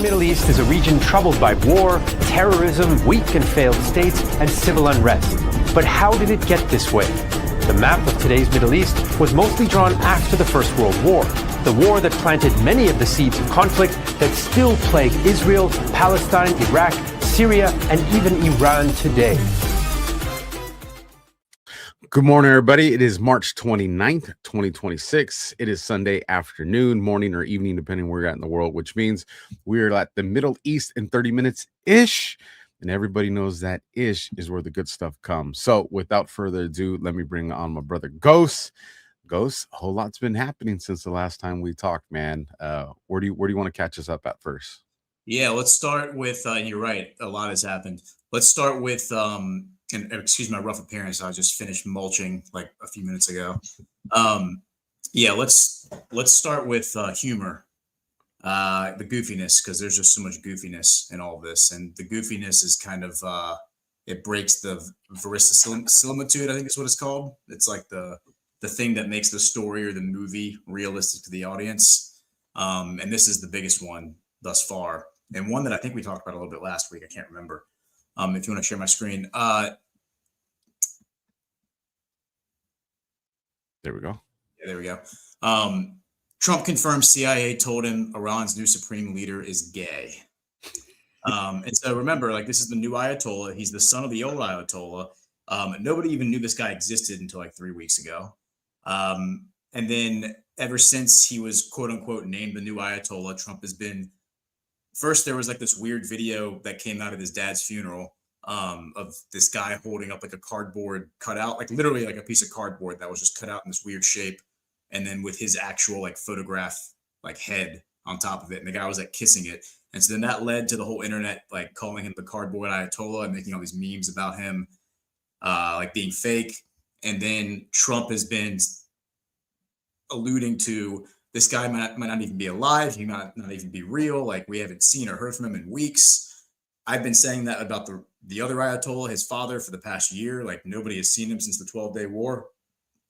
Middle East is a region troubled by war, terrorism, weak and failed states, and civil unrest. But how did it get this way? The map of today's Middle East was mostly drawn after the First World War, the war that planted many of the seeds of conflict that still plague Israel, Palestine, Iraq, Syria, and even Iran today. Good morning, everybody. It is March 29th, 2026. It is Sunday afternoon, morning, or evening, depending where you're at in the world, which means we're at the Middle East in 30 minutes-ish. And everybody knows that ish is where the good stuff comes. So without further ado, let me bring on my brother Ghost. Ghost, a whole lot's been happening since the last time we talked, man. Where do you want to catch us up at first? Yeah, let's start with, you're right, a lot has happened. Let's start with, and excuse my rough appearance, I just finished mulching like a few minutes ago. Yeah, let's start with humor, the goofiness, because there's just so much goofiness in all of this. And the goofiness is kind of, it breaks the verisimilitude, I think is what it's called. It's like the thing that makes the story or the movie realistic to the audience. And this is the biggest one thus far. And one that I think we talked about a little bit last week. I can't remember. If you want to share my screen. There we go. Yeah, there we go. Trump confirms CIA told him Iran's new supreme leader is gay. And so remember, like, this is the new Ayatollah. He's the son of the old Ayatollah. Nobody even knew this guy existed until like 3 weeks ago. And then ever since he was quote unquote named the new Ayatollah, Trump has been, first there was like this weird video that came out of his dad's funeral of this guy holding up like a cardboard cutout, like literally like a piece of cardboard that was just cut out in this weird shape. And then with his actual like photograph, like head on top of it. And the guy was like kissing it. And so then that led to the whole internet, like calling him the cardboard Ayatollah and making all these memes about him, like being fake. And then Trump has been alluding to this guy might not even be alive. He might not even be real. Like, we haven't seen or heard from him in weeks. I've been saying that about the other Ayatollah, his father, for the past year. Like, nobody has seen him since the 12-day war.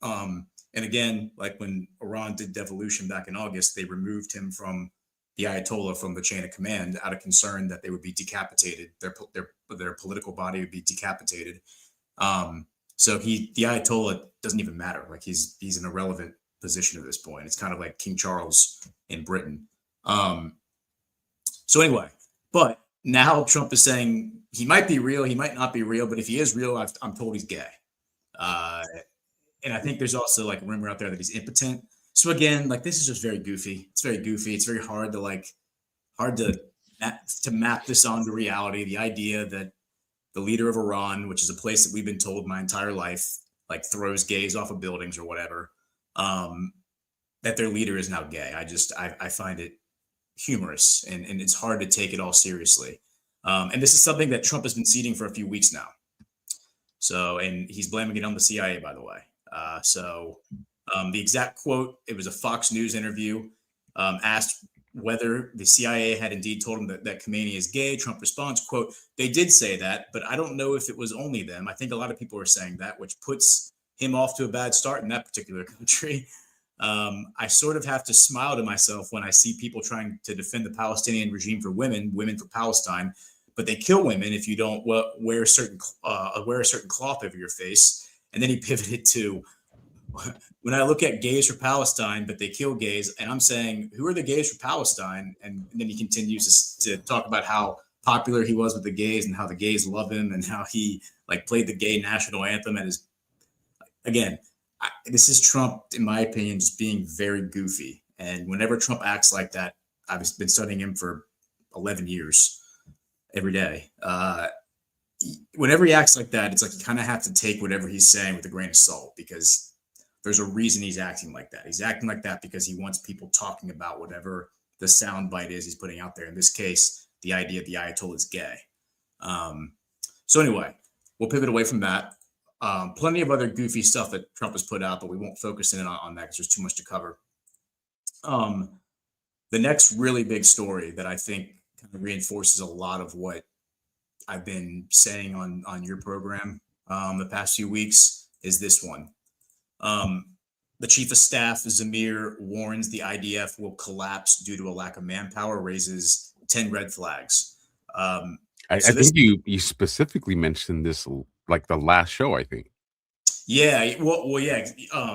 And again, like when Iran did devolution back in August, they removed him from the Ayatollah from the chain of command out of concern that they would be decapitated. Their political body would be decapitated. So the Ayatollah doesn't even matter. Like, he's an irrelevant position at this point. It's kind of like King Charles in Britain. So anyway, but now Trump is saying he might be real, he might not be real, but if he is real, I'm told he's gay. And I think there's also like a rumor out there that he's impotent. So again, like, this is just very goofy. It's very goofy. It's very hard to map this onto reality. The idea that the leader of Iran, which is a place that we've been told my entire life, like throws gays off of buildings or whatever, that their leader is now gay. I find it humorous and it's hard to take it all seriously. And this is something that Trump has been seeding for a few weeks now. So, and he's blaming it on the CIA, by the way. The exact quote, it was a Fox News interview, asked whether the CIA had indeed told him that Khamenei is gay. Trump responds, quote, "They did say that, but I don't know if it was only them. I think a lot of people are saying that, which puts him off to a bad start in that particular country. I sort of have to smile to myself when I see people trying to defend the Palestinian regime for women for Palestine, but they kill women if you don't wear a certain cloth over your face." And then he pivoted to, when I look at gays for Palestine, but they kill gays, and I'm saying, who are the gays for Palestine? And then he continues to talk about how popular he was with the gays and how the gays love him and how he like played the gay national anthem at his, again, this is Trump, in my opinion, just being very goofy. And whenever Trump acts like that, I've been studying him for 11 years every day. Whenever he acts like that, it's like you kind of have to take whatever he's saying with a grain of salt, because there's a reason he's acting like that. He's acting like that because he wants people talking about whatever the soundbite is he's putting out there. In this case, the idea the Ayatollah is gay. So anyway, we'll pivot away from that. Plenty of other goofy stuff that Trump has put out, but we won't focus in on that because there's too much to cover. The next really big story that I think kind of reinforces a lot of what I've been saying on your program the past few weeks is this one. The chief of staff, Zamir, warns the IDF will collapse due to a lack of manpower, raises 10 red flags. I think you specifically mentioned this like the last show, I think. Yeah, well, yeah,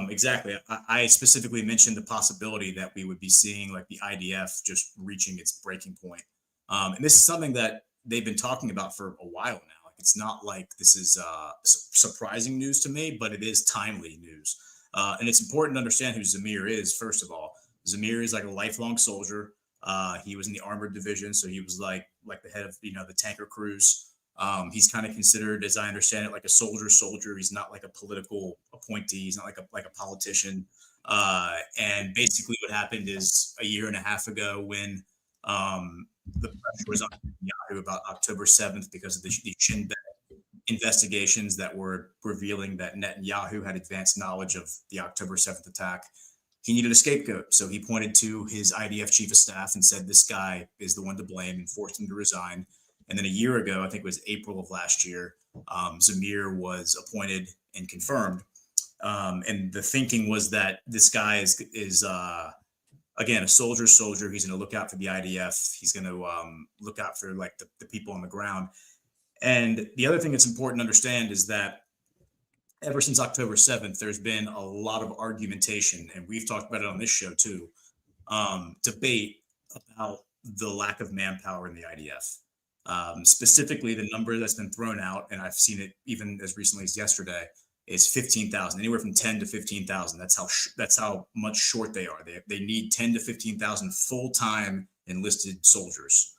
exactly. I specifically mentioned the possibility that we would be seeing like the IDF just reaching its breaking point. And this is something that they've been talking about for a while now. Like, it's not like this is surprising news to me, but it is timely news. And it's important to understand who Zamir is. First of all, Zamir is like a lifelong soldier. He was in the armored division, so he was like the head of the tanker crews. He's kind of considered, as I understand it, like a soldier. He's not like a political appointee. He's not like a politician. And basically, what happened is a year and a half ago, when the pressure was on Netanyahu about October 7th because of the Shin Bet investigations that were revealing that Netanyahu had advanced knowledge of the October 7th attack. He needed a scapegoat. So he pointed to his IDF chief of staff and said, this guy is the one to blame, and forced him to resign. And then a year ago, I think it was April of last year, Zamir was appointed and confirmed. And the thinking was that this guy is again, a soldier. He's going to look out for the IDF. He's going to look out for like the people on the ground. And the other thing that's important to understand is that ever since October 7th, there's been a lot of argumentation, and we've talked about it on this show too, debate about the lack of manpower in the IDF. Specifically, the number that's been thrown out, and I've seen it even as recently as yesterday, is 15,000, anywhere from 10 to 15,000. That's how much short they are. They need 10 to 15,000 full-time enlisted soldiers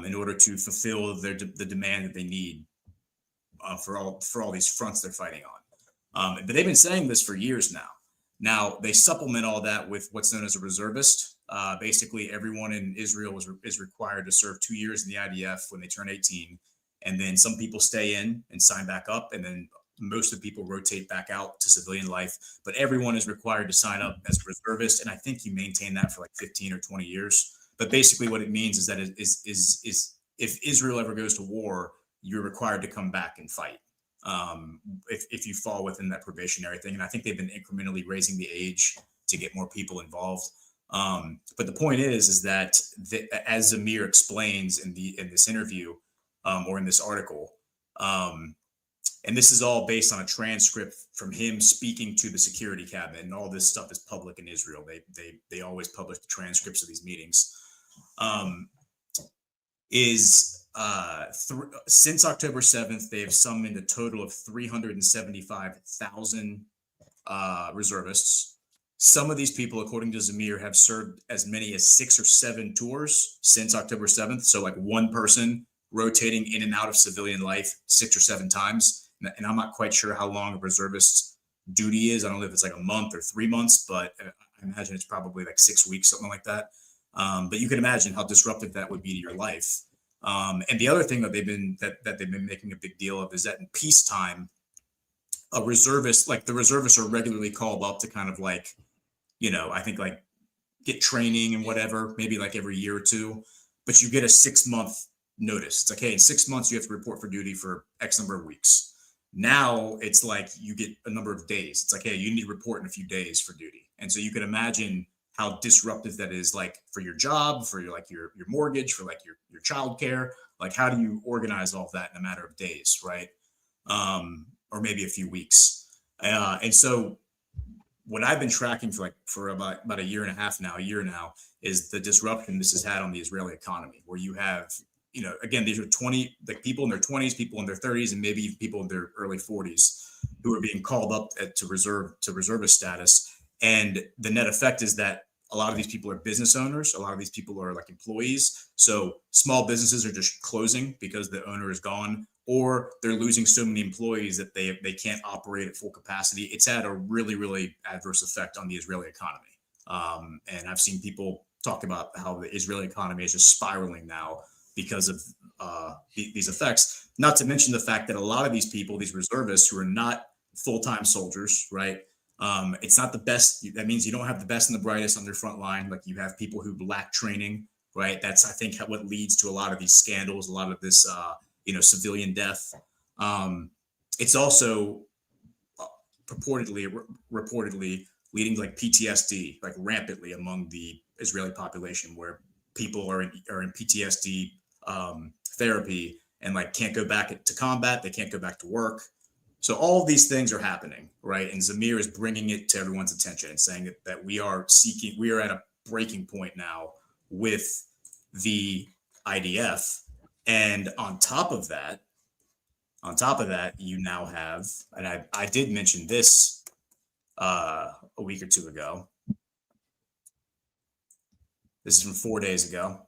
in order to fulfill the demand that they need for all these fronts they're fighting on. But they've been saying this for years now. Now they supplement all that with what's known as a reservist. Basically, everyone in Israel is required to serve 2 years in the IDF when they turn 18, and then some people stay in and sign back up, and then most of the people rotate back out to civilian life. But everyone is required to sign up as a reservist, and I think you maintain that for like 15 or 20 years. But basically, what it means is that if Israel ever goes to war, you're required to come back and fight if you fall within that probationary thing. And I think they've been incrementally raising the age to get more people involved. But the point is that as Zamir explains in this interview or in this article, and this is all based on a transcript from him speaking to the security cabinet, and all this stuff is public in Israel. They always publish the transcripts of these meetings. Since October 7th, they have summoned a total of 375,000 reservists. Some of these people, according to Zamir, have served as many as 6 or 7 tours since October 7th. So like one person rotating in and out of civilian life 6 or 7 times. And I'm not quite sure how long a reservist's duty is. I don't know if it's like a month or 3 months, but I imagine it's probably like 6 weeks, something like that. But you can imagine how disruptive that would be to your life. And the other thing that they've been making a big deal of is that in peacetime, the reservists are regularly called up to kind of like, I think like get training and whatever, maybe like every year or two, but you get a 6-month notice. It's like, hey, in 6 months, you have to report for duty for X number of weeks. Now it's like you get a number of days. It's like, hey, you need to report in a few days for duty. And so you can imagine how disruptive that is, like for your job, for your mortgage, for like your childcare. Like, how do you organize all of that in a matter of days, right? Or maybe a few weeks. And so what I've been tracking for about a year now, is the disruption this has had on the Israeli economy, where you have, again, these are people in their 20s, people in their 30s, and maybe even people in their early 40s who are being called up to reservist status. And the net effect is that a lot of these people are business owners. A lot of these people are like employees. So small businesses are just closing because the owner is gone, or they're losing so many employees that they can't operate at full capacity. It's had a really, really adverse effect on the Israeli economy. And I've seen people talk about how the Israeli economy is just spiraling now because of these effects, not to mention the fact that a lot of these people, these reservists who are not full-time soldiers, right? It's not the best. That means you don't have the best and the brightest on their front line. Like, you have people who lack training, right? That's, I think, what leads to a lot of these scandals, a lot of this, civilian death. It's also reportedly leading to like PTSD, like rampantly among the Israeli population, where people are in PTSD therapy and like can't go back to combat. They can't go back to work. So all of these things are happening, right? And Zamir is bringing it to everyone's attention and saying that we are at a breaking point now with the IDF. And on top of that, you now have, and I did mention this a week or two ago. This is from 4 days ago.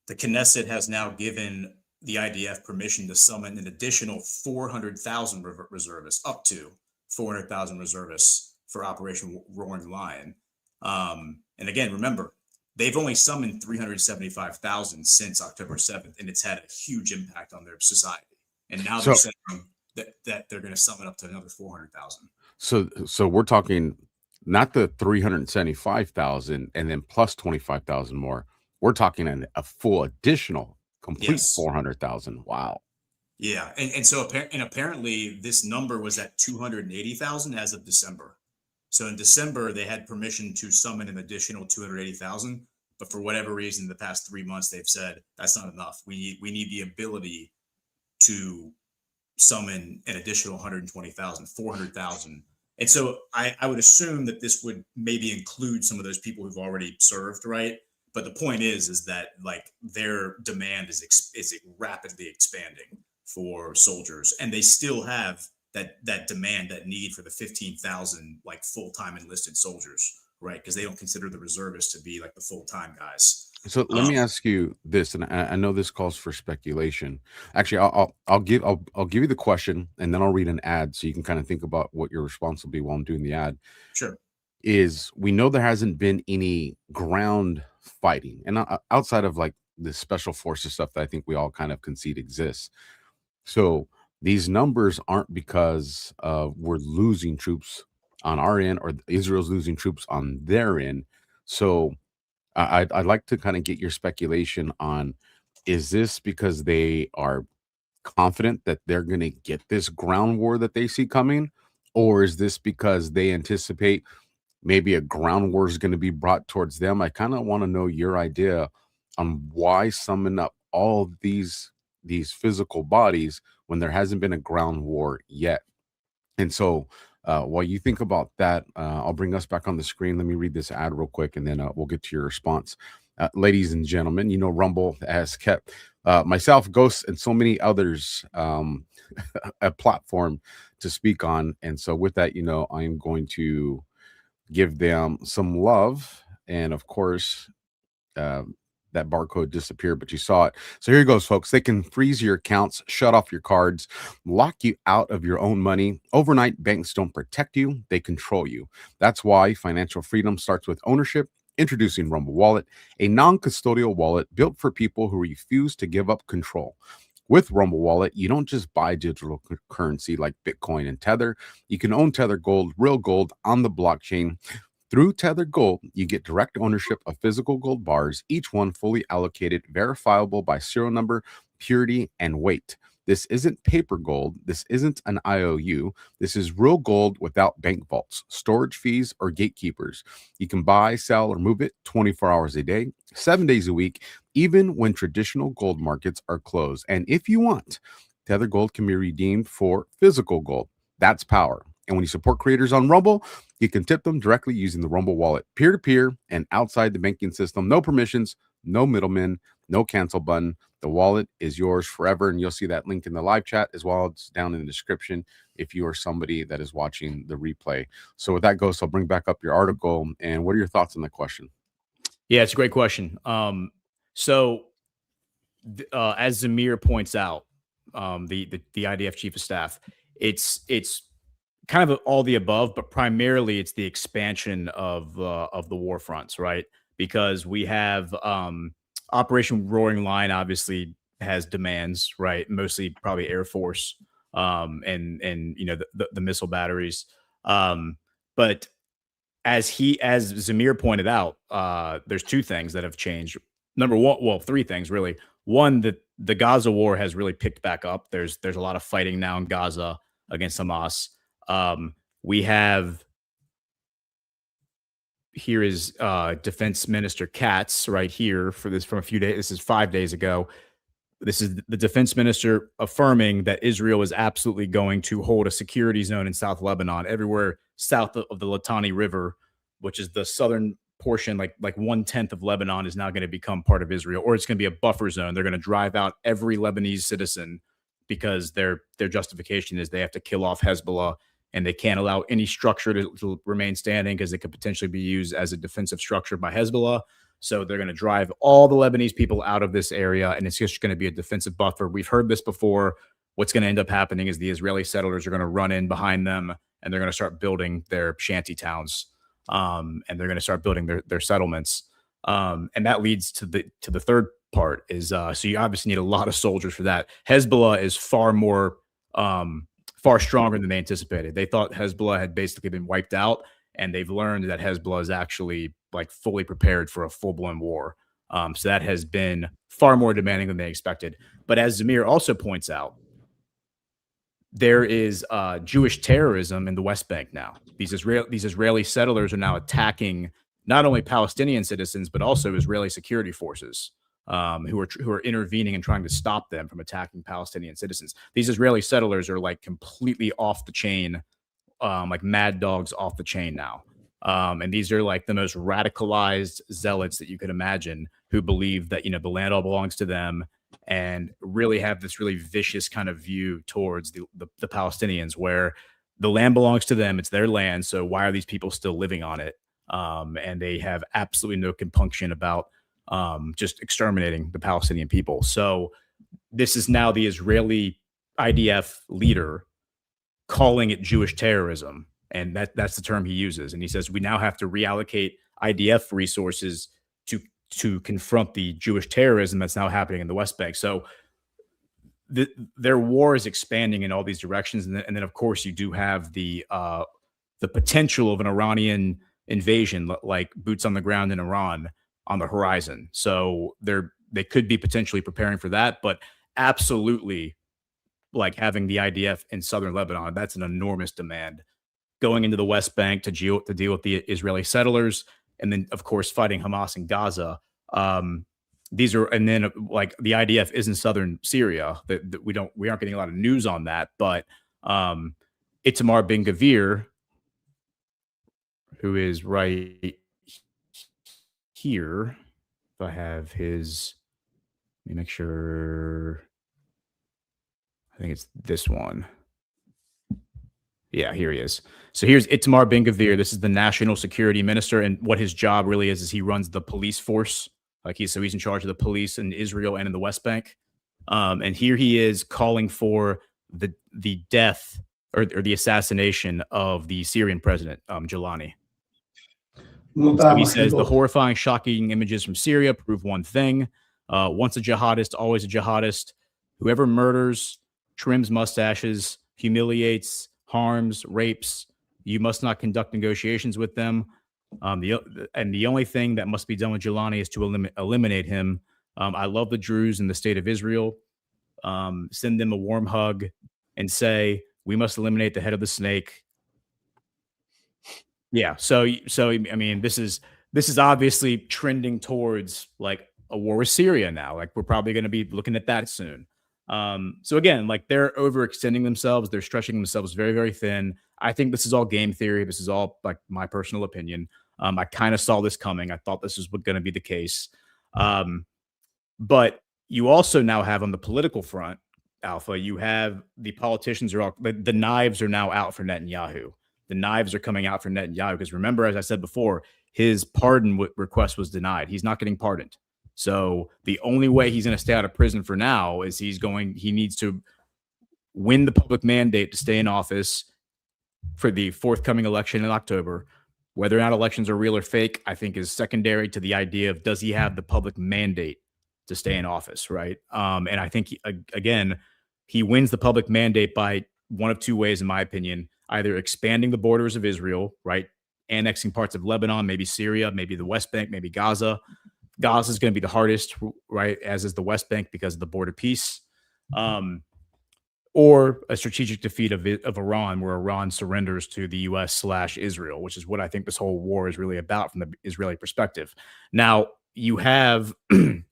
The Knesset has now given the IDF permission to summon an additional 400,000 reservists, up to 400,000 reservists for Operation Roaring Lion. And again, remember, they've only summoned 375,000 since October 7th, and it's had a huge impact on their society. And now they're saying that they're going to summon up to another 400,000. So we're talking not the 375,000 and then plus 25,000 more. We're talking a full additional complete 400,000. Wow. Yeah. And so apparently this number was at 280,000 as of December. So in December, they had permission to summon an additional 280,000. But for whatever reason, the past 3 months, they've said that's not enough. We need the ability to summon an additional 120,000, 400,000. And so I would assume that this would maybe include some of those people who've already served, right? But the point is that like their demand is rapidly expanding for soldiers, and they still have that demand, that need for the 15,000 like full-time enlisted soldiers, right? Because they don't consider the reservists to be like the full-time guys. So let me ask you this, and I know this calls for speculation. Actually, I'll give you the question, and then I'll read an ad so you can kind of think about what your response will be while I'm doing the ad. Sure. Is we know there hasn't been any ground fighting, and outside of like the special forces stuff that I think we all kind of concede exists. So these numbers aren't because we're losing troops on our end or Israel's losing troops on their end. So I'd like to kind of get your speculation on, is this because they are confident that they're going to get this ground war that they see coming, or is this because they anticipate maybe a ground war is going to be brought towards them? I kind of want to know your idea on why summon up all these physical bodies when there hasn't been a ground war yet. And so while you think about that, I'll bring us back on the screen. Let me read this ad real quick, and then we'll get to your response. Ladies and gentlemen, you know, Rumble has kept myself, Ghost, and so many others a platform to speak on. And so with that, you know, I am going to give them some love. And of course, that barcode disappeared, but you saw it. So here goes, folks. They can freeze your accounts, shut off your cards, lock you out of your own money. Overnight, banks don't protect you, they control you. That's why financial freedom starts with ownership. Introducing Rumble Wallet, a non-custodial wallet built for people who refuse to give up control. With Rumble Wallet, you don't just buy digital currency like Bitcoin and Tether. You can own Tether Gold, real gold on the blockchain. Through Tether Gold, you get direct ownership of physical gold bars, each one fully allocated, verifiable by serial number, purity, and weight. This isn't paper gold. This isn't an IOU. This is real gold without bank vaults, storage fees, or gatekeepers. You can buy, sell, or move it 24 hours a day, 7 days a week, even when traditional gold markets are closed. And if you want, Tether Gold can be redeemed for physical gold. That's power. And when you support creators on Rumble, you can tip them directly using the Rumble Wallet, peer-to-peer and outside the banking system. No permissions, no middlemen, no cancel button. The wallet is yours forever, and you'll see that link in the live chat as well as down in the description if you are somebody that is watching the replay. So with that goes, I'll bring back up your article. And what are your thoughts on that question? Yeah, it's a great question. So as Zamir points out, the IDF chief of staff, it's kind of all the above, but primarily it's the expansion of the war fronts, right? Because we have Operation Roaring Lion obviously has demands, right? Mostly probably Air Force and you know the missile batteries. But as Zamir pointed out, there's two things that have changed. Number one, well, three things really. One, that the Gaza war has really picked back up. There's a lot of fighting now in Gaza against Hamas. We have here is Defense Minister Katz right here for this from a few days. This is 5 days ago. This is the defense minister affirming that Israel is absolutely going to hold a security zone in South Lebanon, everywhere south of the Litani River, which is the southern portion, like 1/10 of Lebanon is now going to become part of Israel, or it's going to be a buffer zone. They're going to drive out every Lebanese citizen because their justification is they have to kill off Hezbollah, and they can't allow any structure to remain standing because it could potentially be used as a defensive structure by Hezbollah. So they're going to drive all the Lebanese people out of this area, and it's just going to be a defensive buffer. We've heard this before. What's going to end up happening is the Israeli settlers are going to run in behind them, and they're going to start building their shanty towns, and they're going to start building their settlements. And that leads to the third part is so you obviously need a lot of soldiers for that. Hezbollah is far stronger than they anticipated. They thought Hezbollah had basically been wiped out, and they've learned that Hezbollah is actually like fully prepared for a full-blown war. So that has been far more demanding than they expected. But as Zamir also points out, there is Jewish terrorism in the West Bank now. These Israeli settlers are now attacking not only Palestinian citizens, but also Israeli security forces who are intervening and trying to stop them from attacking Palestinian citizens. These Israeli settlers are like completely off the chain, like mad dogs off the chain now. And these are like the most radicalized zealots that you could imagine, who believe that, the land all belongs to them, and really have this really vicious kind of view towards the Palestinians, where the land belongs to them. It's their land. So why are these people still living on it? And they have absolutely no compunction about just exterminating the Palestinian people. So this is now the Israeli IDF leader calling it Jewish terrorism. And that's the term he uses. And he says, we now have to reallocate IDF resources to confront the Jewish terrorism that's now happening in the West Bank. So their war is expanding in all these directions. And then of course, you do have the potential of an Iranian invasion, like boots on the ground in Iran, on the horizon. So they could be potentially preparing for that. But absolutely, like having the IDF in southern Lebanon, that's an enormous demand. Going into the West Bank to deal with the Israeli settlers, and then of course fighting Hamas in Gaza. And then like the IDF is in southern Syria. That we aren't getting a lot of news on that, but Itamar Ben Gvir, who is right here, if I have his, let me make sure. I think it's this one. Yeah, here he is. So here's Itamar Ben Gvir. This is the national security minister, and what his job really is he runs the police force. He's in charge of the police in Israel and in the West Bank. And here he is calling for the death or the assassination of the Syrian president, Jalani. So he says the horrifying, shocking images from Syria prove one thing: once a jihadist, always a jihadist. Whoever murders, trims mustaches, humiliates, harms, rapes, you must not conduct negotiations with them. The only thing that must be done with Jalani is to eliminate him. I love the Druze in the state of Israel. Send them a warm hug and say, we must eliminate the head of the snake. Yeah. So I mean, this is obviously trending towards like a war with Syria now. Like we're probably going to be looking at that soon. So again, like they're overextending themselves. They're stretching themselves very, very thin. I think this is all game theory. This is all like my personal opinion. I kind of saw this coming. I thought this was going to be the case. But you also now have on the political front, Alpha, you have the politicians the knives are now out for Netanyahu. The knives are coming out for Netanyahu because remember, as I said before, his pardon request was denied. He's not getting pardoned. So the only way he's going to stay out of prison for now is he needs to win the public mandate to stay in office for the forthcoming election in October. Whether or not elections are real or fake, I think is secondary to the idea of does he have the public mandate to stay in office, right? And I think, again, he wins the public mandate by one of two ways, in my opinion: either expanding the borders of Israel, right? Annexing parts of Lebanon, maybe Syria, maybe the West Bank, maybe Gaza. Gaza is going to be the hardest, right? As is the West Bank because of the border peace. or a strategic defeat of Iran, where Iran surrenders to the U.S./Israel, which is what I think this whole war is really about from the Israeli perspective. Now, you have the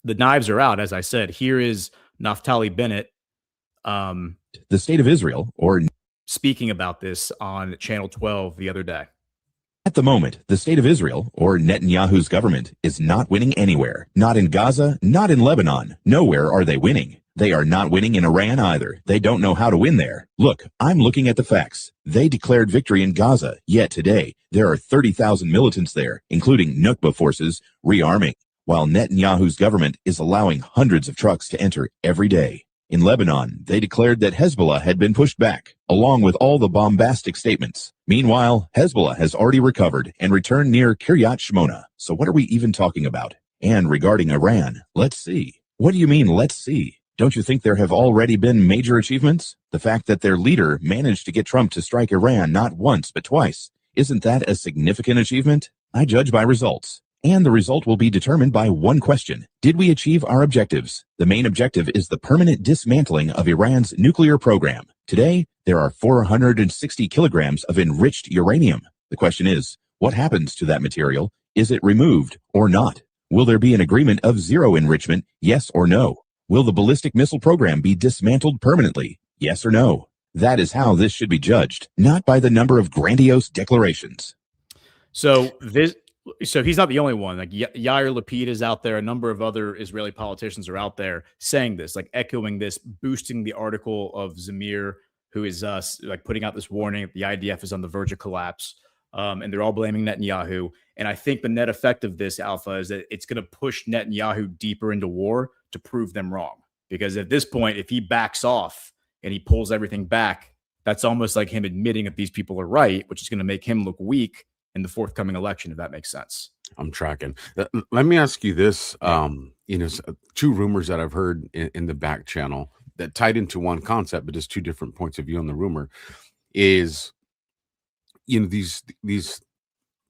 knives are out, as I said. Here is Naftali Bennett, The state of Israel, or speaking about this on Channel 12 the other day. at the moment, the state of Israel, or Netanyahu's government, is not winning anywhere. Not in Gaza, not in Lebanon. Nowhere are they winning. They are not winning in Iran either. They don't know how to win there. Look, I'm looking at the facts. They declared victory in Gaza, yet today, there are 30,000 militants there, including Nukba forces, rearming, while Netanyahu's government is allowing hundreds of trucks to enter every day. In Lebanon, they declared that Hezbollah had been pushed back, along with all the bombastic statements. Meanwhile, Hezbollah has already recovered and returned near Kiryat Shmona. So what are we even talking about? And regarding Iran, let's see. What do you mean, let's see? Don't you think there have already been major achievements? The fact that their leader managed to get Trump to strike Iran not once but twice, isn't that a significant achievement? I judge by results. And the result will be determined by one question. Did we achieve our objectives? The main objective is the permanent dismantling of Iran's nuclear program. Today, there are 460 kilograms of enriched uranium. The question is, what happens to that material? Is it removed or not? Will there be an agreement of zero enrichment, yes or no? Will the ballistic missile program be dismantled permanently, yes or no? That is how this should be judged, not by the number of grandiose declarations. So he's not the only one. Like Yair Lapid is out there. A number of other Israeli politicians are out there saying this, like echoing this, boosting the article of Zamir, who is like putting out this warning that the IDF is on the verge of collapse. And they're all blaming Netanyahu. And I think the net effect of this, Alpha, is that it's going to push Netanyahu deeper into war to prove them wrong. Because at this point, if he backs off and he pulls everything back, that's almost like him admitting that these people are right, which is going to make him look weak in the forthcoming election, if that makes sense. I'm tracking. Let me ask you this. Two rumors that I've heard in the back channel that tied into one concept, but just two different points of view on the rumor is, these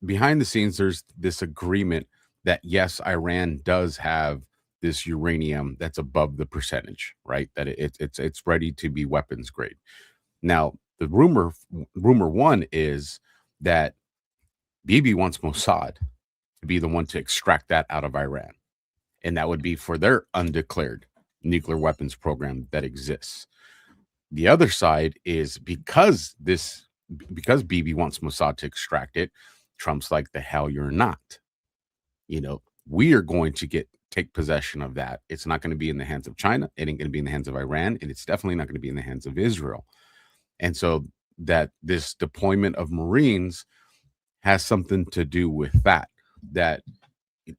behind the scenes, there's this agreement that yes, Iran does have this uranium that's above the percentage, right? That it's ready to be weapons grade. Now, the rumor one is that Bibi wants Mossad to be the one to extract that out of Iran. And that would be for their undeclared nuclear weapons program that exists. The other side is because Bibi wants Mossad to extract it, Trump's like, the hell you're not. We are going to take possession of that. It's not going to be in the hands of China. It ain't going to be in the hands of Iran. And it's definitely not going to be in the hands of Israel. And so that this deployment of Marines has something to do with that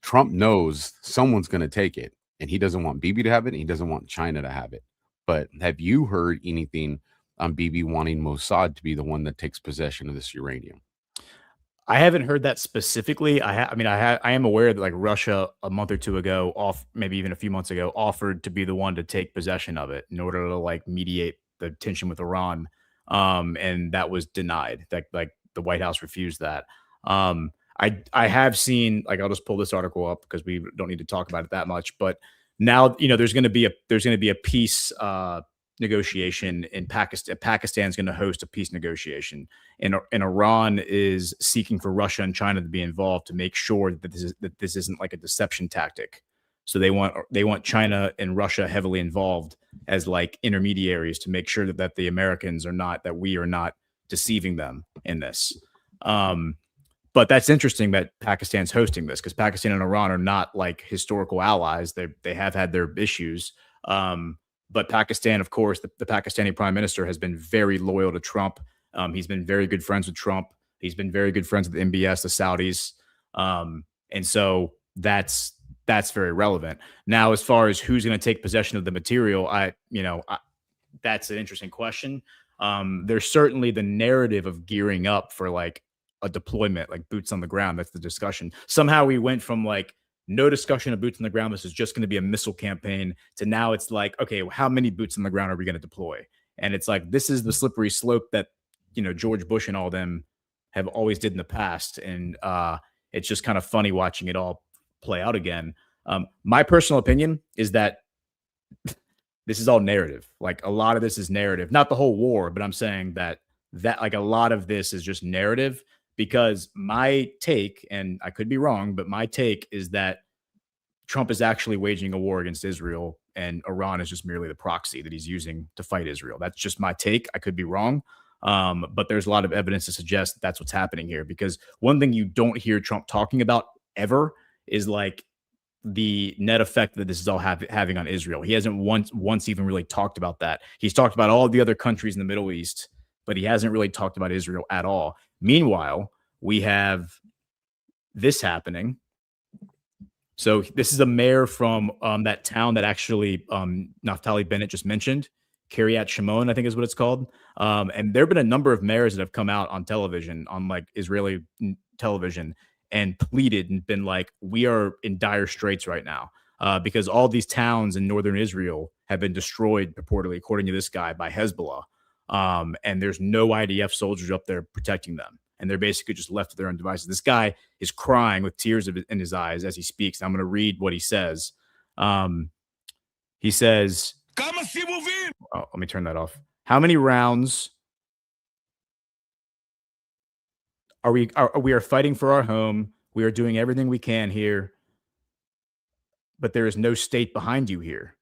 Trump knows someone's going to take it, and he doesn't want Bibi to have it, and he doesn't want China to have it. But have you heard anything on Bibi wanting Mossad to be the one that takes possession of this uranium? I haven't heard that specifically. I am aware that like Russia a month or two ago, maybe even a few months ago, offered to be the one to take possession of it in order to like mediate the tension with Iran, and that was denied. That like the White House refused that. I have seen, like, I'll just pull this article up because we don't need to talk about it that much. But now, there's going to be a peace negotiation in Pakistan. Pakistan's going to host a peace negotiation, and Iran is seeking for Russia and China to be involved to make sure that this isn't like a deception tactic. So they want China and Russia heavily involved as like intermediaries to make sure that the Americans are not, that we are not deceiving them in this. But that's interesting that Pakistan's hosting this, because Pakistan and Iran are not like historical allies. They have had their issues. But Pakistan, of course, the Pakistani prime minister has been very loyal to Trump. He's been very good friends with Trump. He's been very good friends with MBS, the Saudis. And so that's very relevant. Now, as far as who's going to take possession of the material, that's an interesting question. There's certainly the narrative of gearing up for like a deployment, like boots on the ground. That's the discussion. Somehow we went from like no discussion of boots on the ground, this is just going to be a missile campaign, to now it's like, okay, how many boots on the ground are we going to deploy? And it's like, this is the slippery slope that, George Bush and all them have always did in the past. And it's just kind of funny watching it all play out again. My personal opinion is that this is all narrative. Like a lot of this is narrative, not the whole war, but I'm saying that like a lot of this is just narrative, because my take, and I could be wrong, but my take is that Trump is actually waging a war against Israel, and Iran is just merely the proxy that he's using to fight Israel. That's just my take. I could be wrong. But there's a lot of evidence to suggest that that's what's happening here, because one thing you don't hear Trump talking about ever is like the net effect that this is all having on Israel. He hasn't once even really talked about that. He's talked about all the other countries in the Middle East, but he hasn't really talked about Israel at all. Meanwhile, we have this happening. So this is a mayor from that town that actually Naftali Bennett just mentioned, Kiryat Shimon, I think is what it's called. And there have been a number of mayors that have come out on television, on like Israeli television, and pleaded and been like, we are in dire straits right now because all these towns in northern Israel have been destroyed, purportedly, according to this guy, by Hezbollah. And there's no IDF soldiers up there protecting them. And they're basically just left to their own devices. This guy is crying with tears in his eyes as he speaks. I'm going to read what he says. He says, oh, let me turn that off. How many rounds are we are fighting for our home? We are doing everything we can here, but there is no state behind you here.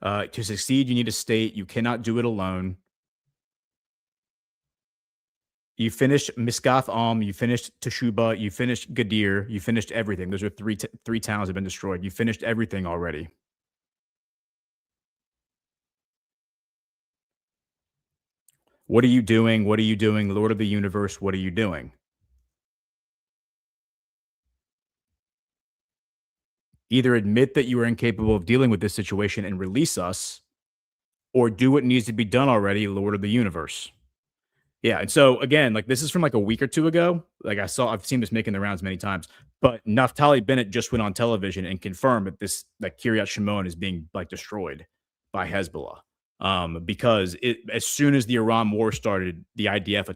To succeed, you need a state. You cannot do it alone. You finished Miskath you finished Teshuba, you finished Gadir, you finished everything. Those are three towns have been destroyed. You finished everything already. What are you doing? What are you doing? Lord of the universe, what are you doing? Either admit that you are incapable of dealing with this situation and release us, or do what needs to be done already, Lord of the universe. Yeah, and so again, like this is from like a week or two ago. Like I've seen this making the rounds many times. But Naftali Bennett just went on television and confirmed that Kiryat Shimon is being like destroyed by Hezbollah. Because as soon as the Iran war started, the IDF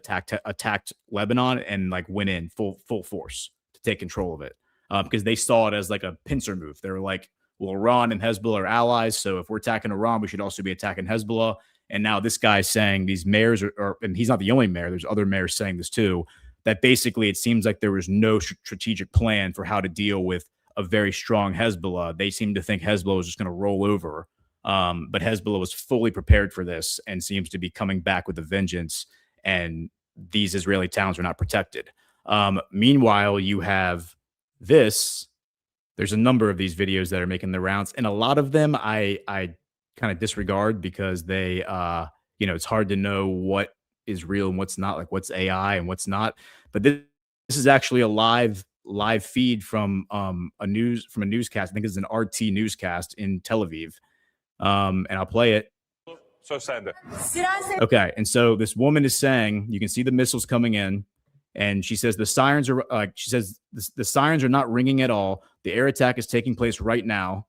attacked Lebanon and like went in full force to take control of it. Because they saw it as like a pincer move. They were like, well, Iran and Hezbollah are allies, so if we're attacking Iran, we should also be attacking Hezbollah. And now this guy's saying these mayors and he's not the only mayor. There's other mayors saying this too, that basically it seems like there was no strategic plan for how to deal with a very strong Hezbollah. They seem to think Hezbollah was just going to roll over. But Hezbollah was fully prepared for this and seems to be coming back with a vengeance. And these Israeli towns are not protected. Meanwhile, you have this. There's a number of these videos that are making the rounds, and a lot of them I kind of disregard because they it's hard to know what is real and what's not, like what's AI and what's not. But this is actually a live feed from a newscast. I think it's an RT newscast in Tel Aviv. And I'll play it. Okay, and so this woman is saying, you can see the missiles coming in, and she says the sirens are the sirens are not ringing at all. The air attack is taking place right now.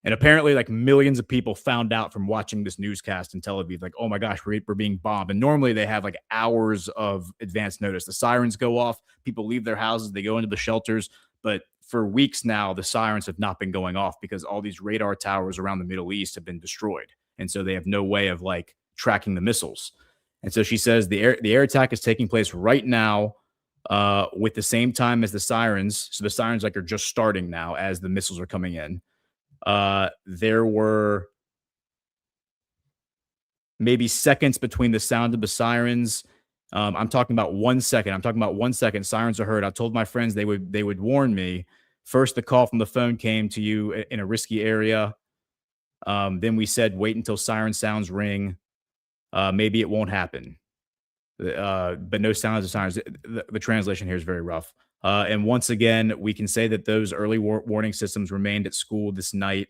And apparently, like millions of people found out from watching this newscast in Tel Aviv, like, oh my gosh, we're being bombed. And normally they have like hours of advance notice. The sirens go off, people leave their houses, they go into the shelters. But for weeks now, the sirens have not been going off because all these radar towers around the Middle East have been destroyed. And so they have no way of like tracking the missiles. And so she says the air attack is taking place right now with the same time as the sirens. So the sirens like are just starting now as the missiles are coming in. There were maybe seconds between the sound of the sirens. I'm talking about 1 second. I'm talking about 1 second. Sirens are heard. I told my friends they would warn me. First, the call from the phone came to you in a risky area. Then we said, wait until siren sounds ring. Maybe it won't happen. But no sounds of sirens. The translation here is very rough. And once again, we can say that those early warning systems remained at school this night.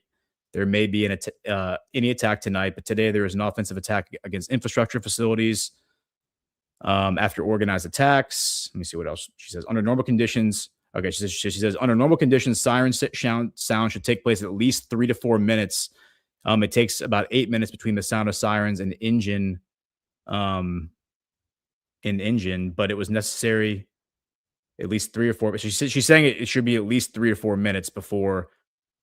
There may be any attack tonight, but today there is an offensive attack against infrastructure facilities after organized attacks. Let me see what else she says. Under normal conditions, okay, she says under normal conditions, siren sound should take place at least 3 to 4 minutes. It takes about 8 minutes between the sound of sirens and engine, but it was necessary at least 3 or 4. She's saying it should be at least 3 or 4 minutes before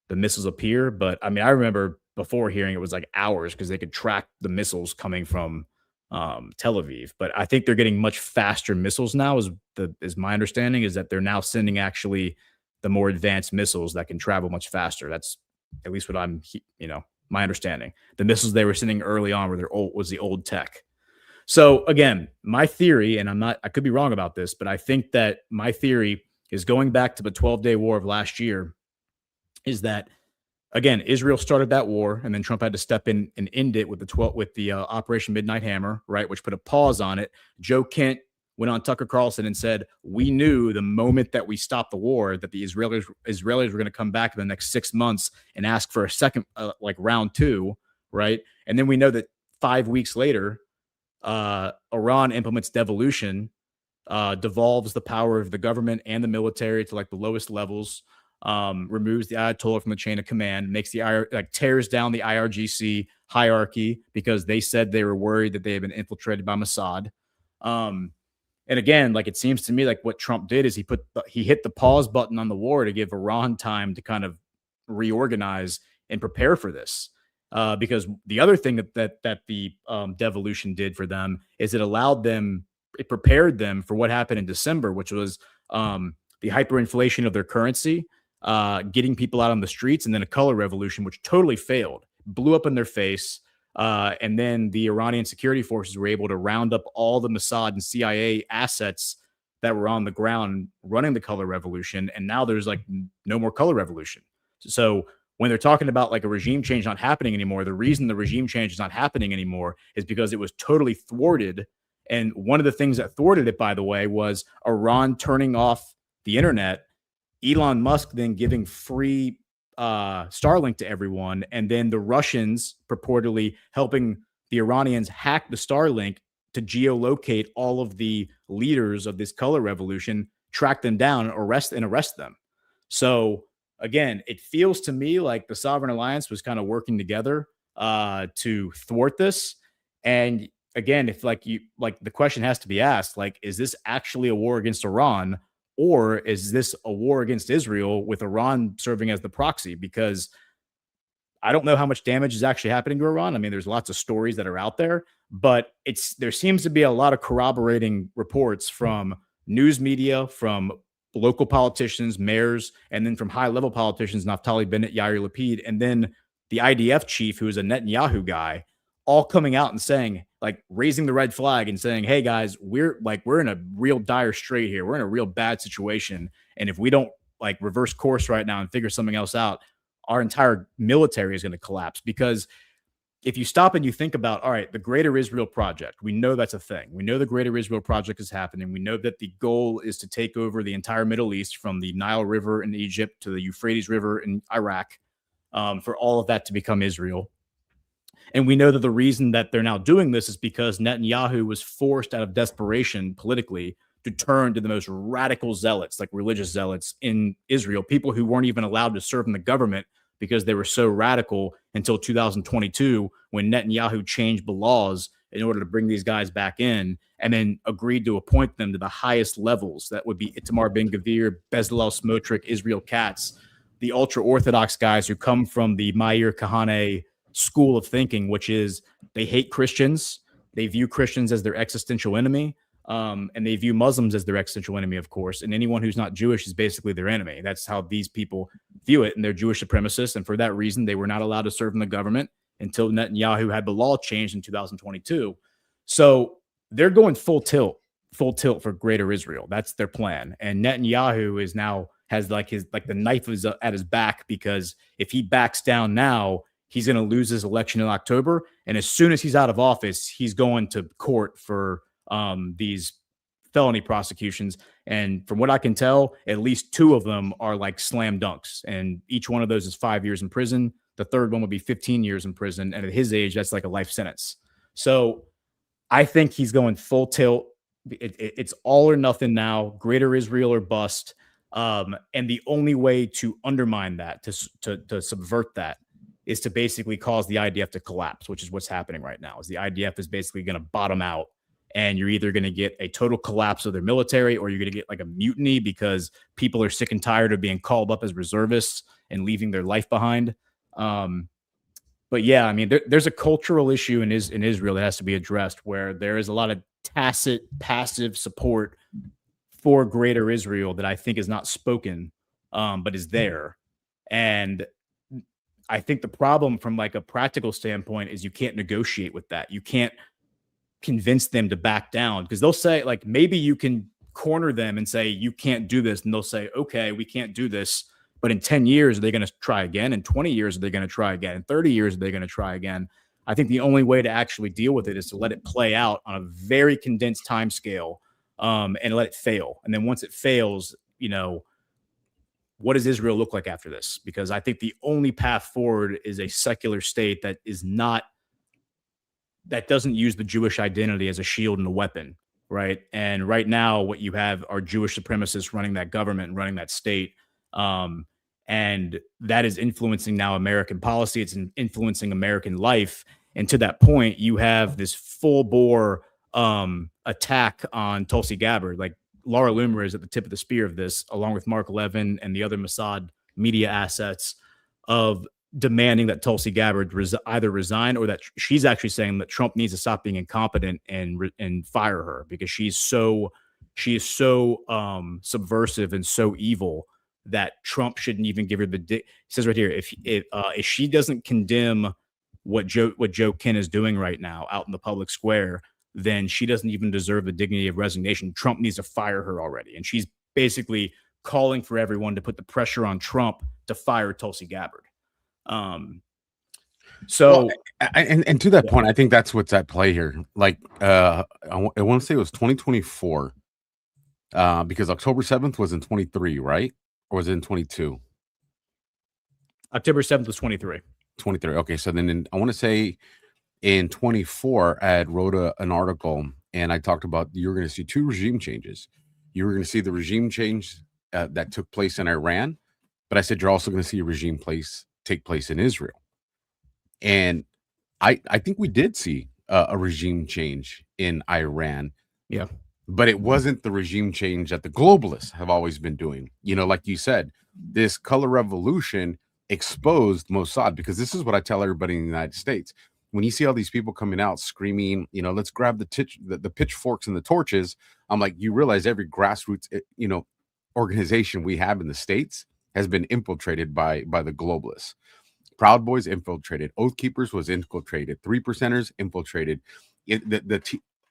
the missiles appear. But I mean, I remember before hearing it was like hours because they could track the missiles coming from Tel Aviv. But I think they're getting much faster missiles now. Is my understanding is that they're now sending actually the more advanced missiles that can travel much faster. That's at least what my understanding. The missiles they were sending early on was the old tech. So again, my theory, and I could be wrong about this, but I think that my theory is going back to the 12-day war of last year, is that again, Israel started that war, and then Trump had to step in and end it with the Operation Midnight Hammer, right, which put a pause on it. Joe Kent went on Tucker Carlson and said, we knew the moment that we stopped the war that the Israelis were going to come back in the next 6 months and ask for a second, round two, right? And then we know that 5 weeks later, Iran implements devolution, devolves the power of the government and the military to the lowest levels, removes the Ayatollah from the chain of command, tears down the IRGC hierarchy because they said they were worried that they had been infiltrated by Mossad. And again, it seems to me what Trump did is he hit the pause button on the war to give Iran time to kind of reorganize and prepare for this. Because the other thing that the devolution did for them is it prepared them for what happened in December, which was the hyperinflation of their currency, getting people out on the streets, and then a color revolution, which totally failed, blew up in their face. And then the Iranian security forces were able to round up all the Mossad and CIA assets that were on the ground running the color revolution. And now there's no more color revolution. So when they're talking about a regime change not happening anymore, the reason the regime change is not happening anymore is because it was totally thwarted. And one of the things that thwarted it, by the way, was Iran turning off the internet, Elon Musk then giving free Starlink to everyone, and then the Russians purportedly helping the Iranians hack the Starlink to geolocate all of the leaders of this color revolution, track them down, arrest them. So again, it feels to me like the Sovereign Alliance was kind of working together to thwart this. And again, if the question has to be asked, is this actually a war against Iran? Or is this a war against Israel with Iran serving as the proxy? Because I don't know how much damage is actually happening to Iran. I mean, there's lots of stories that are out there, but there seems to be a lot of corroborating reports from news media, from local politicians, mayors, and then from high-level politicians, Naftali Bennett, Yair Lapid, and then the IDF chief, who is a Netanyahu guy, all coming out and saying, raising the red flag and saying, hey guys, we're in a real dire strait here. We're in a real bad situation. And if we don't reverse course right now and figure something else out, our entire military is going to collapse. Because if you stop and you think about, all right, the Greater Israel Project, we know that's a thing. We know the Greater Israel Project is happening. We know that the goal is to take over the entire Middle East from the Nile River in Egypt to the Euphrates River in Iraq, for all of that to become Israel. And we know that the reason that they're now doing this is because Netanyahu was forced out of desperation politically to turn to the most radical zealots, religious zealots in Israel, people who weren't even allowed to serve in the government because they were so radical until 2022, when Netanyahu changed the laws in order to bring these guys back in, and then agreed to appoint them to the highest levels. That would be Itamar Ben-Gvir, Bezalel Smotrich, Israel Katz, the ultra-Orthodox guys who come from the Meir Kahane school of thinking, which is they hate Christians. They view Christians as their existential enemy. And they view Muslims as their existential enemy, of course. And anyone who's not Jewish is basically their enemy. That's how these people view it. And they're Jewish supremacists. And for that reason, they were not allowed to serve in the government until Netanyahu had the law changed in 2022. So they're going full tilt for Greater Israel. That's their plan. And Netanyahu has the knife is at his back, because if he backs down now, he's going to lose his election in October. And as soon as he's out of office, he's going to court for these felony prosecutions. And from what I can tell, at least 2 of them are slam dunks. And each one of those is 5 years in prison. The third one would be 15 years in prison. And at his age, that's a life sentence. So I think he's going full tilt. It's all or nothing now, Greater Israel or bust. And the only way to undermine that, to subvert that, is to basically cause the IDF to collapse, which is what's happening right now. Is the IDF is basically going to bottom out, and you're either going to get a total collapse of their military, or you're going to get like a mutiny because people are sick and tired of being called up as reservists and leaving their life behind. But yeah, I mean, there's a cultural issue in Israel that has to be addressed, where there is a lot of tacit, passive support for greater Israel that I think is not spoken, but is there. And I think the problem from like a practical standpoint is you can't negotiate with that. You can't convince them to back down, because they'll say, like, maybe you can corner them and say, you can't do this. And they'll say, okay, we can't do this. But in 10 years, are they going to try again? In 20 years, are they going to try again? In 30 years, are they going to try again? I think the only way to actually deal with it is to let it play out on a very condensed time scale, and let it fail. And then once it fails, you know, what does Israel look like after this? Because I think the only path forward is a secular state that doesn't use the Jewish identity as a shield and a weapon, right? And right now, what you have are Jewish supremacists running that government and running that state. And that is influencing now American policy. It's influencing American life. And to that point, you have this full bore attack on Tulsi Gabbard. Like, Laura Loomer is at the tip of the spear of this, along with Mark Levin and the other Mossad media assets, of demanding that Tulsi Gabbard either resign, or that she's actually saying that Trump needs to stop being incompetent and fire her, because she is so subversive and so evil that Trump shouldn't even give her it says right here, if she doesn't condemn what Joe Ken is doing right now out in the public square, then she doesn't even deserve the dignity of resignation. Trump needs to fire her already. And she's basically calling for everyone to put the pressure on Trump to fire Tulsi Gabbard. And to that point, I think that's what's at play here. Like, I want to say it was 2024, because October 7th was in 23, right? Or was it in 22? October 7th was 23. 23. Okay. So then I want to say in 24, I had wrote an article, and I talked about you're going to see two regime changes. You were going to see the regime change that took place in Iran, but I said you're also going to see a regime take place in Israel. And I think we did see a regime change in Iran. Yeah. But it wasn't the regime change that the globalists have always been doing. You know, like you said, this color revolution exposed Mossad, because this is what I tell everybody in the United States. When you see all these people coming out screaming, you know, let's grab the pitchforks and the torches, I'm like, you realize every grassroots, you know, organization we have in the States has been infiltrated by the globalists. Proud Boys infiltrated. Oath Keepers was infiltrated. 3%ers infiltrated.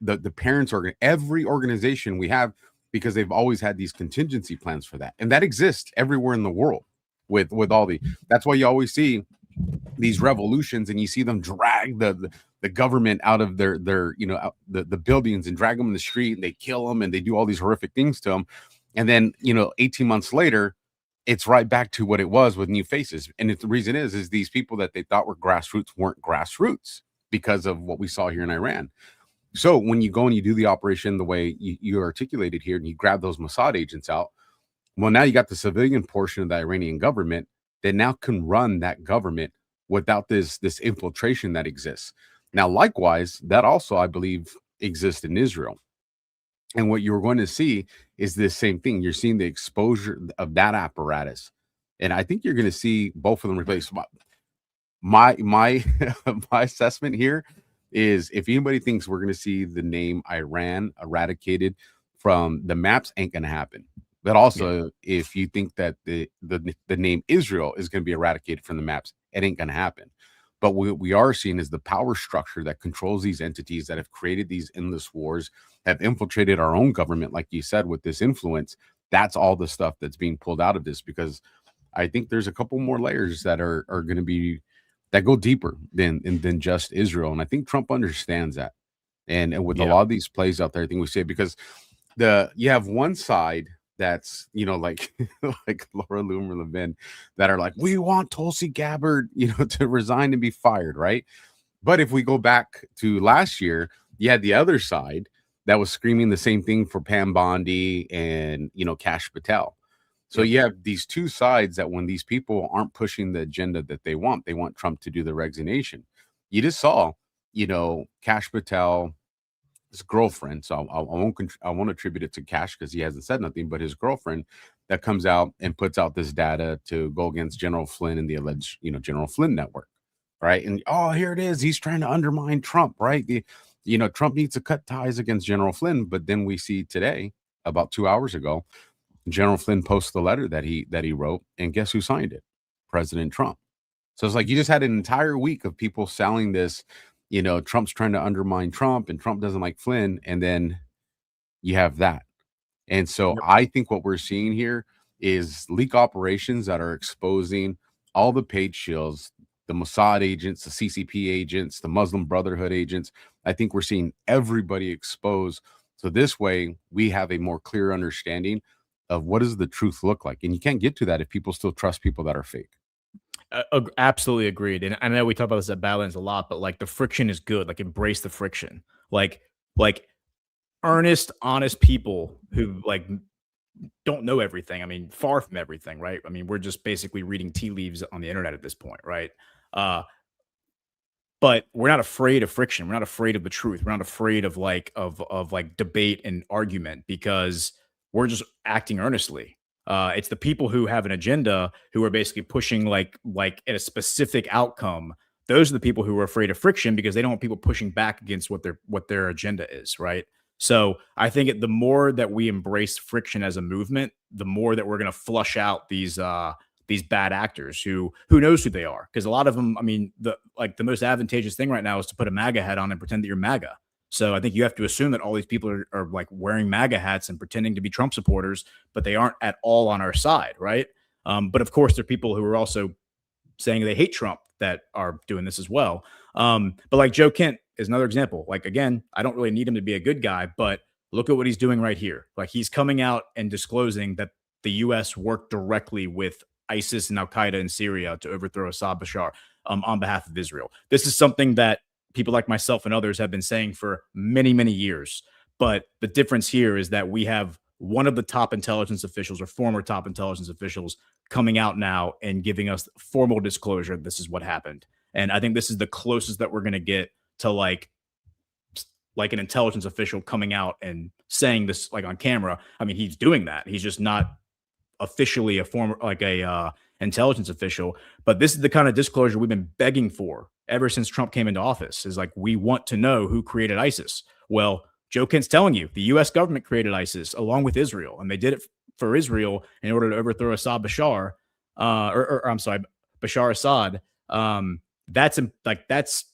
The parents every organization we have, because they've always had these contingency plans for that, and that exists everywhere in the world with all that's why you always see these revolutions, and you see them drag the government out of their you know, the buildings, and drag them in the street, and they kill them, and they do all these horrific things to them, and then, you know, 18 months later, it's right back to what it was with new faces. And the reason is these people that they thought were grassroots weren't grassroots because of what we saw here in Iran. So when you go and you do the operation the way you articulated here, and you grab those Mossad agents out, well, now you got the civilian portion of the Iranian government that now can run that government without this infiltration that exists. Now, likewise, that also, I believe, exists in Israel. And what you're going to see is this same thing. You're seeing the exposure of that apparatus. And I think you're going to see both of them replaced. My my assessment here is, if anybody thinks we're going to see the name Iran eradicated from the maps, ain't going to happen. But also, if you think that the name Israel is going to be eradicated from the maps, it ain't going to happen. But what we are seeing is the power structure that controls these entities that have created these endless wars, have infiltrated our own government, like you said, with this influence. That's all the stuff that's being pulled out of this, because I think there's a couple more layers that are going to be, that go deeper than just Israel. And I think Trump understands that. And with a lot of these plays out there, I think we say, because you have one side that's, you know, like like Laura Loomer Levin, that are like, we want Tulsi Gabbard, you know, to resign and be fired, right? But if we go back to last year, you had the other side that was screaming the same thing for Pam Bondi and, you know, Kash Patel. So you have these two sides that, when these people aren't pushing the agenda that they want Trump to do the resignation. You just saw, you know, Kash Patel, his girlfriend, so I won't attribute it to Cash because he hasn't said nothing, but his girlfriend that comes out and puts out this data to go against General Flynn and the alleged, General Flynn network, right? And here it is, he's trying to undermine Trump, right? Trump needs to cut ties against General Flynn, but then we see today, about 2 hours ago, General Flynn posts the letter that he wrote, and guess who signed it? President Trump. So it's like you just had an entire week of people selling this, Trump's trying to undermine Trump and Trump doesn't like Flynn, and then you have that. And so I think what we're seeing here is leak operations that are exposing all the paid shills, the Mossad agents, the CCP agents, the Muslim Brotherhood agents. I think we're seeing everybody exposed. So this way we have a more clear understanding of what does the truth look like. And you can't get to that if people still trust people that are fake. Absolutely agreed. And I know we talk about this at Badlands a lot, but like the friction is good. Like embrace the friction. Like earnest, honest people who like don't know everything. I mean, far from everything, right? I mean, we're just basically reading tea leaves on the internet at this point, right? But we're not afraid of friction. We're not afraid of the truth. We're not afraid of like debate and argument because we're just acting earnestly. It's the people who have an agenda who are basically pushing like at a specific outcome. Those are the people who are afraid of friction because they don't want people pushing back against what their agenda is, right? So I think the more that we embrace friction as a movement, the more that we're going to flush out these bad actors who knows who they are. Because a lot of them, I mean, the most advantageous thing right now is to put a MAGA hat on and pretend that you're MAGA. So I think you have to assume that all these people are like wearing MAGA hats and pretending to be Trump supporters, but they aren't at all on our side, right? But of course, there are people who are also saying they hate Trump that are doing this as well. But like Joe Kent is another example. Like, again, I don't really need him to be a good guy, but look at what he's doing right here. Like he's coming out and disclosing that the U.S. worked directly with ISIS and Al-Qaeda in Syria to overthrow Assad Bashar on behalf of Israel. This is something that people like myself and others have been saying for many, many years. But the difference here is that we have one of the top intelligence officials or former top intelligence officials coming out now and giving us formal disclosure. This is what happened. And I think this is the closest that we're going to get to like an intelligence official coming out and saying this like on camera. I mean, he's doing that. He's just not officially a former intelligence official. But this is the kind of disclosure we've been begging for ever since Trump came into office. Is like, we want to know who created ISIS. Well, Joe Kent's telling you the U.S. government created ISIS along with Israel, and they did it for Israel in order to overthrow Assad Bashar, Bashar Assad. That's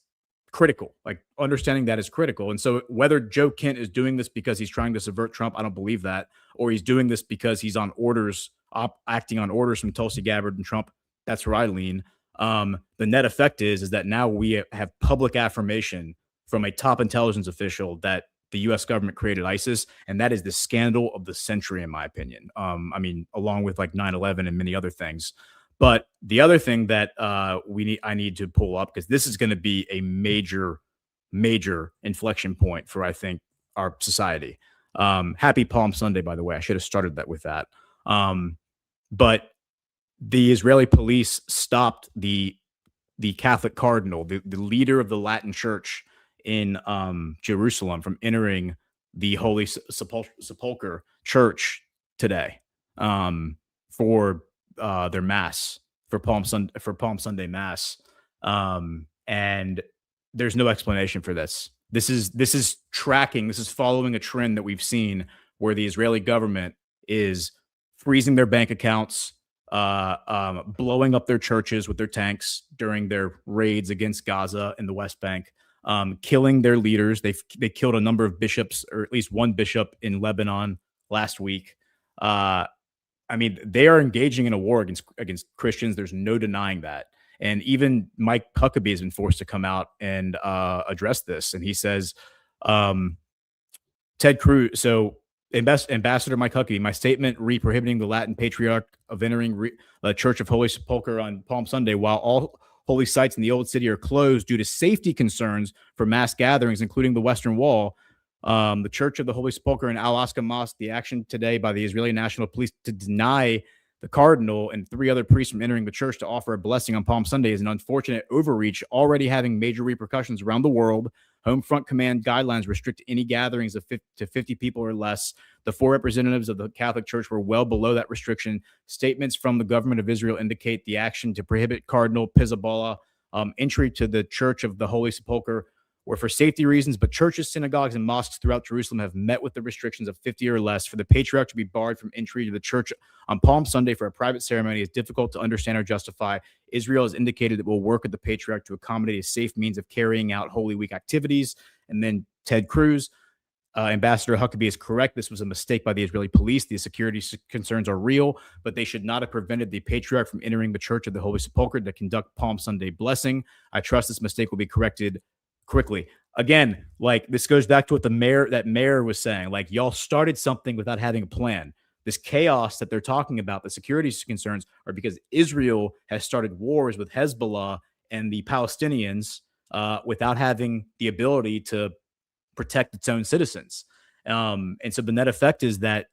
critical. Like understanding that is critical. And so whether Joe Kent is doing this because he's trying to subvert Trump, I don't believe that, or he's doing this because he's on orders, acting on orders from Tulsi Gabbard and Trump, that's where I lean. The net effect is that now we have public affirmation from a top intelligence official that the U.S. government created ISIS, and that is the scandal of the century, in my opinion. I mean, along with like 9/11 and many other things. But the other thing that I need to pull up, because this is going to be a major, major inflection point for, I think, our society. Happy Palm Sunday, by the way. I should have started that with that. But the Israeli police stopped the Catholic cardinal, the leader of the Latin Church in Jerusalem, from entering the Holy Sepulchre Church today for their mass, for Palm Sunday mass. And there's no explanation for this. This is following a trend that we've seen where the Israeli government is freezing their bank accounts, blowing up their churches with their tanks during their raids against Gaza and the West Bank, killing their leaders. They killed a number of bishops, or at least one bishop in Lebanon last week. I mean, they are engaging in a war against Christians. There's no denying that. And even Mike Huckabee has been forced to come out and address this. And he says, Ted Cruz, so Ambassador Mike Huckabee, my statement prohibiting the Latin Patriarch of entering the Church of Holy Sepulchre on Palm Sunday, while all holy sites in the Old City are closed due to safety concerns for mass gatherings, including the Western Wall. The Church of the Holy Sepulchre and Al-Aqsa Mosque, the action today by the Israeli National Police to deny the cardinal and 3 other priests from entering the church to offer a blessing on Palm Sunday is an unfortunate overreach, already having major repercussions around the world. Home Front Command guidelines restrict any gatherings of 50 people or less. The 4 representatives of the Catholic Church were well below that restriction. Statements from the government of Israel indicate the action to prohibit Cardinal Pizzaballa entry to the Church of the Holy Sepulchre were for safety reasons, but churches, synagogues, and mosques throughout Jerusalem have met with the restrictions of 50 or less. For the patriarch to be barred from entry to the church on Palm Sunday for a private ceremony is difficult to understand or justify. Israel has indicated it will work with the patriarch to accommodate a safe means of carrying out Holy Week activities. And then Ted Cruz, Ambassador Huckabee is correct. This was a mistake by the Israeli police. The security concerns are real, but they should not have prevented the patriarch from entering the Church of the Holy Sepulchre to conduct Palm Sunday blessing. I trust this mistake will be corrected quickly. Again, like this goes back to what that mayor was saying. Like, y'all started something without having a plan. This chaos that they're talking about, the security concerns, are because Israel has started wars with Hezbollah and the Palestinians without having the ability to protect its own citizens. And so the net effect is that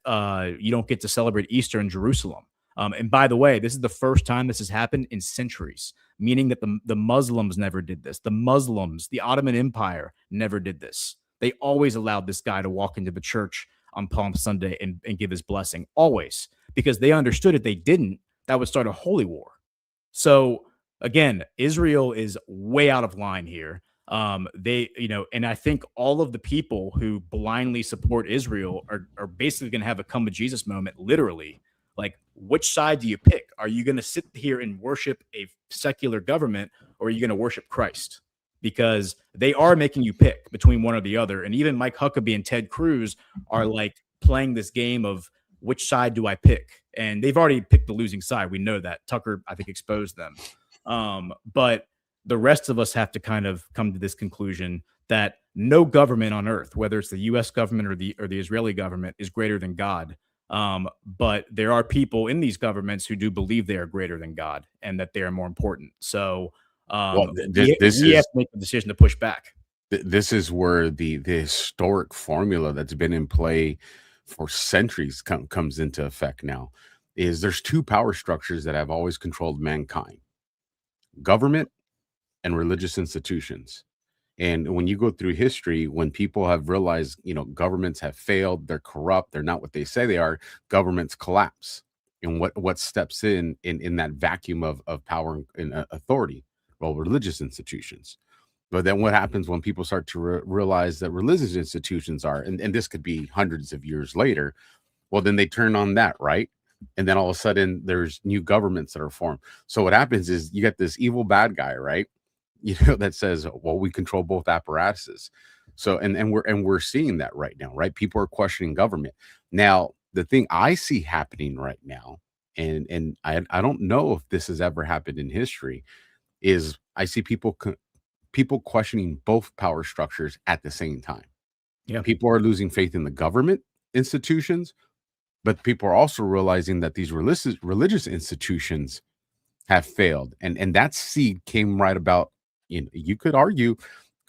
you don't get to celebrate Easter in Jerusalem. And by the way, this is the first time this has happened in centuries, meaning that the Muslims never did this. The Muslims, the Ottoman Empire, never did this. They always allowed this guy to walk into the church on Palm Sunday and give his blessing, always, because they understood if they didn't, that would start a holy war. So again, Israel is way out of line here. And I think all of the people who blindly support Israel are basically going to have a come to Jesus moment, literally. Like, which side do you pick? Are you going to sit here and worship a secular government, or are you going to worship Christ? Because they are making you pick between one or the other. And even Mike Huckabee and Ted Cruz are like playing this game of which side do I pick? And they've already picked the losing side. We know that. Tucker, I think, exposed them. But the rest of us have to kind of come to this conclusion that no government on earth, whether it's the U.S. government or the Israeli government, is greater than God. But there are people in these governments who do believe they are greater than God and that they are more important. So we have to make the decision to push back. This is where the historic formula that's been in play for centuries comes into effect now. Is there's 2 power structures that have always controlled mankind: government and religious institutions. And when you go through history, when people have realized, governments have failed, they're corrupt, they're not what they say they are, governments collapse. And what steps in that vacuum of power and authority? Well, religious institutions. But then what happens when people start to realize that religious institutions are, and this could be hundreds of years later, well, then they turn on that, right? And then all of a sudden there's new governments that are formed. So what happens is you get this evil bad guy, right? That says, well, we control both apparatuses. So, and we're seeing that right now, right? People are questioning government. Now, the thing I see happening right now, and I don't know if this has ever happened in history, is I see people questioning both power structures at the same time. Yeah. People are losing faith in the government institutions, but people are also realizing that these religious institutions have failed. And that seed came right about, you could argue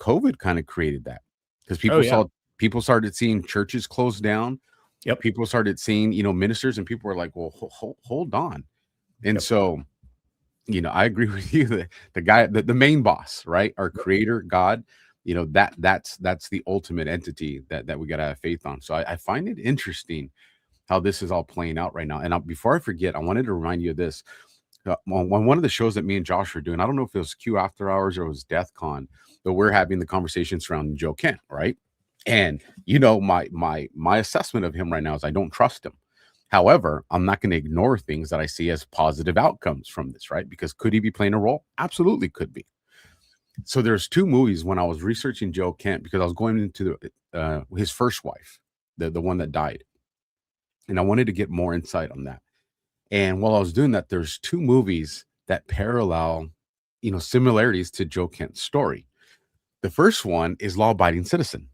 COVID kind of created that, because people started seeing churches close down. Yep. People started seeing, ministers, and people were like, well, hold on. And so, I agree with you. The guy, the main boss, right? Our creator, God, that's the ultimate entity that we got to have faith on. So I find it interesting how this is all playing out right now. And before I forget, I wanted to remind you of this. On one of the shows that me and Josh are doing, I don't know if it was Q After Hours or it was Death Con, but we're having the conversation surrounding Joe Kent, right? And my assessment of him right now is I don't trust him. However, I'm not going to ignore things that I see as positive outcomes from this, right? Because could he be playing a role? Absolutely could be. So there's 2 movies when I was researching Joe Kent, because I was going into his first wife, the one that died, and I wanted to get more insight on that. And while I was doing that, there's 2 movies that parallel, similarities to Joe Kent's story. The first one is Law Abiding Citizen,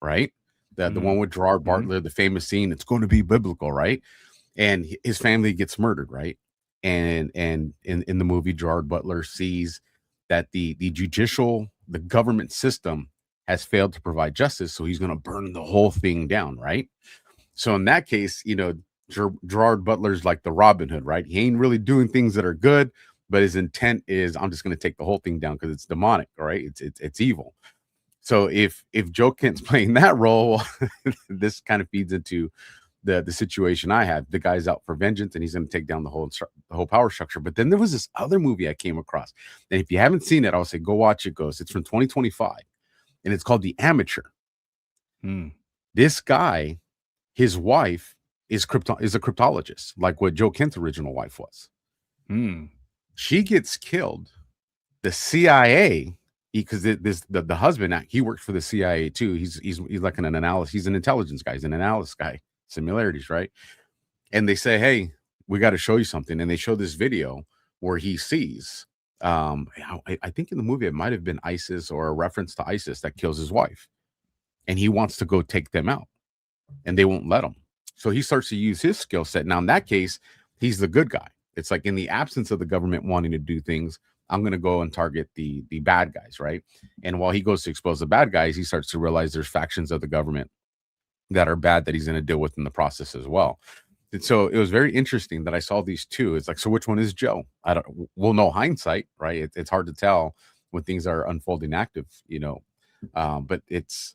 right? The one with Gerard Butler, the famous scene, it's going to be biblical, right? And his family gets murdered, right? And in the movie, Gerard Butler sees that the government system has failed to provide justice, so he's going to burn the whole thing down, right? So in that case, Gerard Butler's like the Robin Hood, right? He ain't really doing things that are good, but his intent is, I'm just going to take the whole thing down because it's demonic, right? It's evil. So if Joe Kent's playing that role, this kind of feeds into the situation I have. The guy's out for vengeance, and he's going to take down the whole power structure. But then there was this other movie I came across, and if you haven't seen it, I'll say go watch it. It's from 2025, and it's called The Amateur. This guy, his wife is a cryptologist, like what Joe Kent's original wife was. She gets killed. The CIA, because the husband, he worked for the CIA too. He's like an analyst. He's an intelligence guy. He's an analyst guy. Similarities, right? And they say, hey, we got to show you something. And they show this video where he sees, I think in the movie it might have been ISIS or a reference to ISIS that kills his wife, and he wants to go take them out, and they won't let him. So he starts to use his skill set. Now in that case, he's the good guy. It's like in the absence of the government wanting to do things, I'm going to go and target the bad guys, right? And while he goes to expose the bad guys, he starts to realize there's factions of the government that are bad that he's going to deal with in the process as well. And so it was very interesting that I saw these two. It's like, so which one is Joe? We'll know hindsight, right? It's hard to tell when things are unfolding active, but it's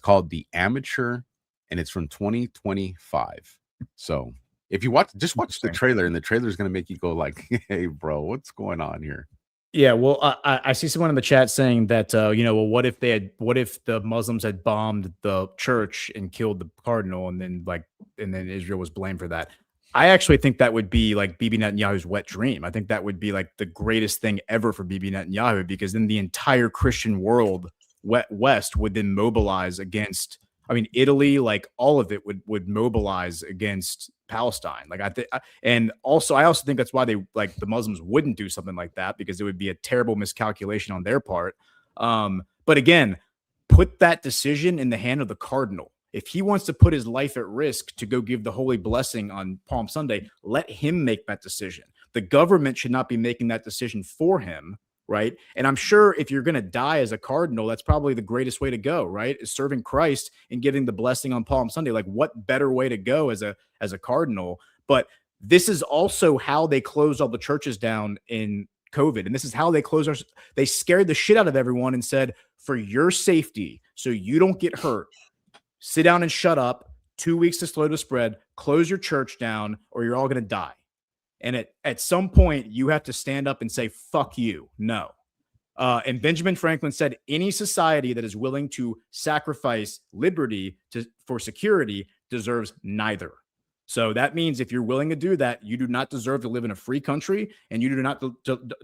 called The Amateur, and it's from 2025. So if you watch the trailer, and the trailer is going to make you go like, hey bro, what's going on here? Yeah, well, I see someone in the chat saying that, well, what if the Muslims had bombed the church and killed the cardinal, and then Israel was blamed for that? I actually think that would be like Bibi Netanyahu's wet dream. I think that would be like the greatest thing ever for Bibi Netanyahu, because then the entire Christian world, West, would then mobilize against. I mean, Italy, like all of it would mobilize against Palestine. And also I also think that's why the Muslims wouldn't do something like that, because it would be a terrible miscalculation on their part. But again, put that decision in the hand of the cardinal. If he wants to put his life at risk to go give the holy blessing on Palm Sunday, let him make that decision. The government should not be making that decision for him. Right. And I'm sure if you're going to die as a cardinal, that's probably the greatest way to go. Right. Is serving Christ and giving the blessing on Palm Sunday. Like, what better way to go as a cardinal? But this is also how they closed all the churches down in COVID. And this is how they they scared the shit out of everyone and said, for your safety, so you don't get hurt, sit down and shut up. 2 weeks to slow the spread, close your church down, or you're all going to die. And at some point, you have to stand up and say, fuck you. No. And Benjamin Franklin said, any society that is willing to sacrifice liberty for security deserves neither. So that means if you're willing to do that, you do not deserve to live in a free country, and you do not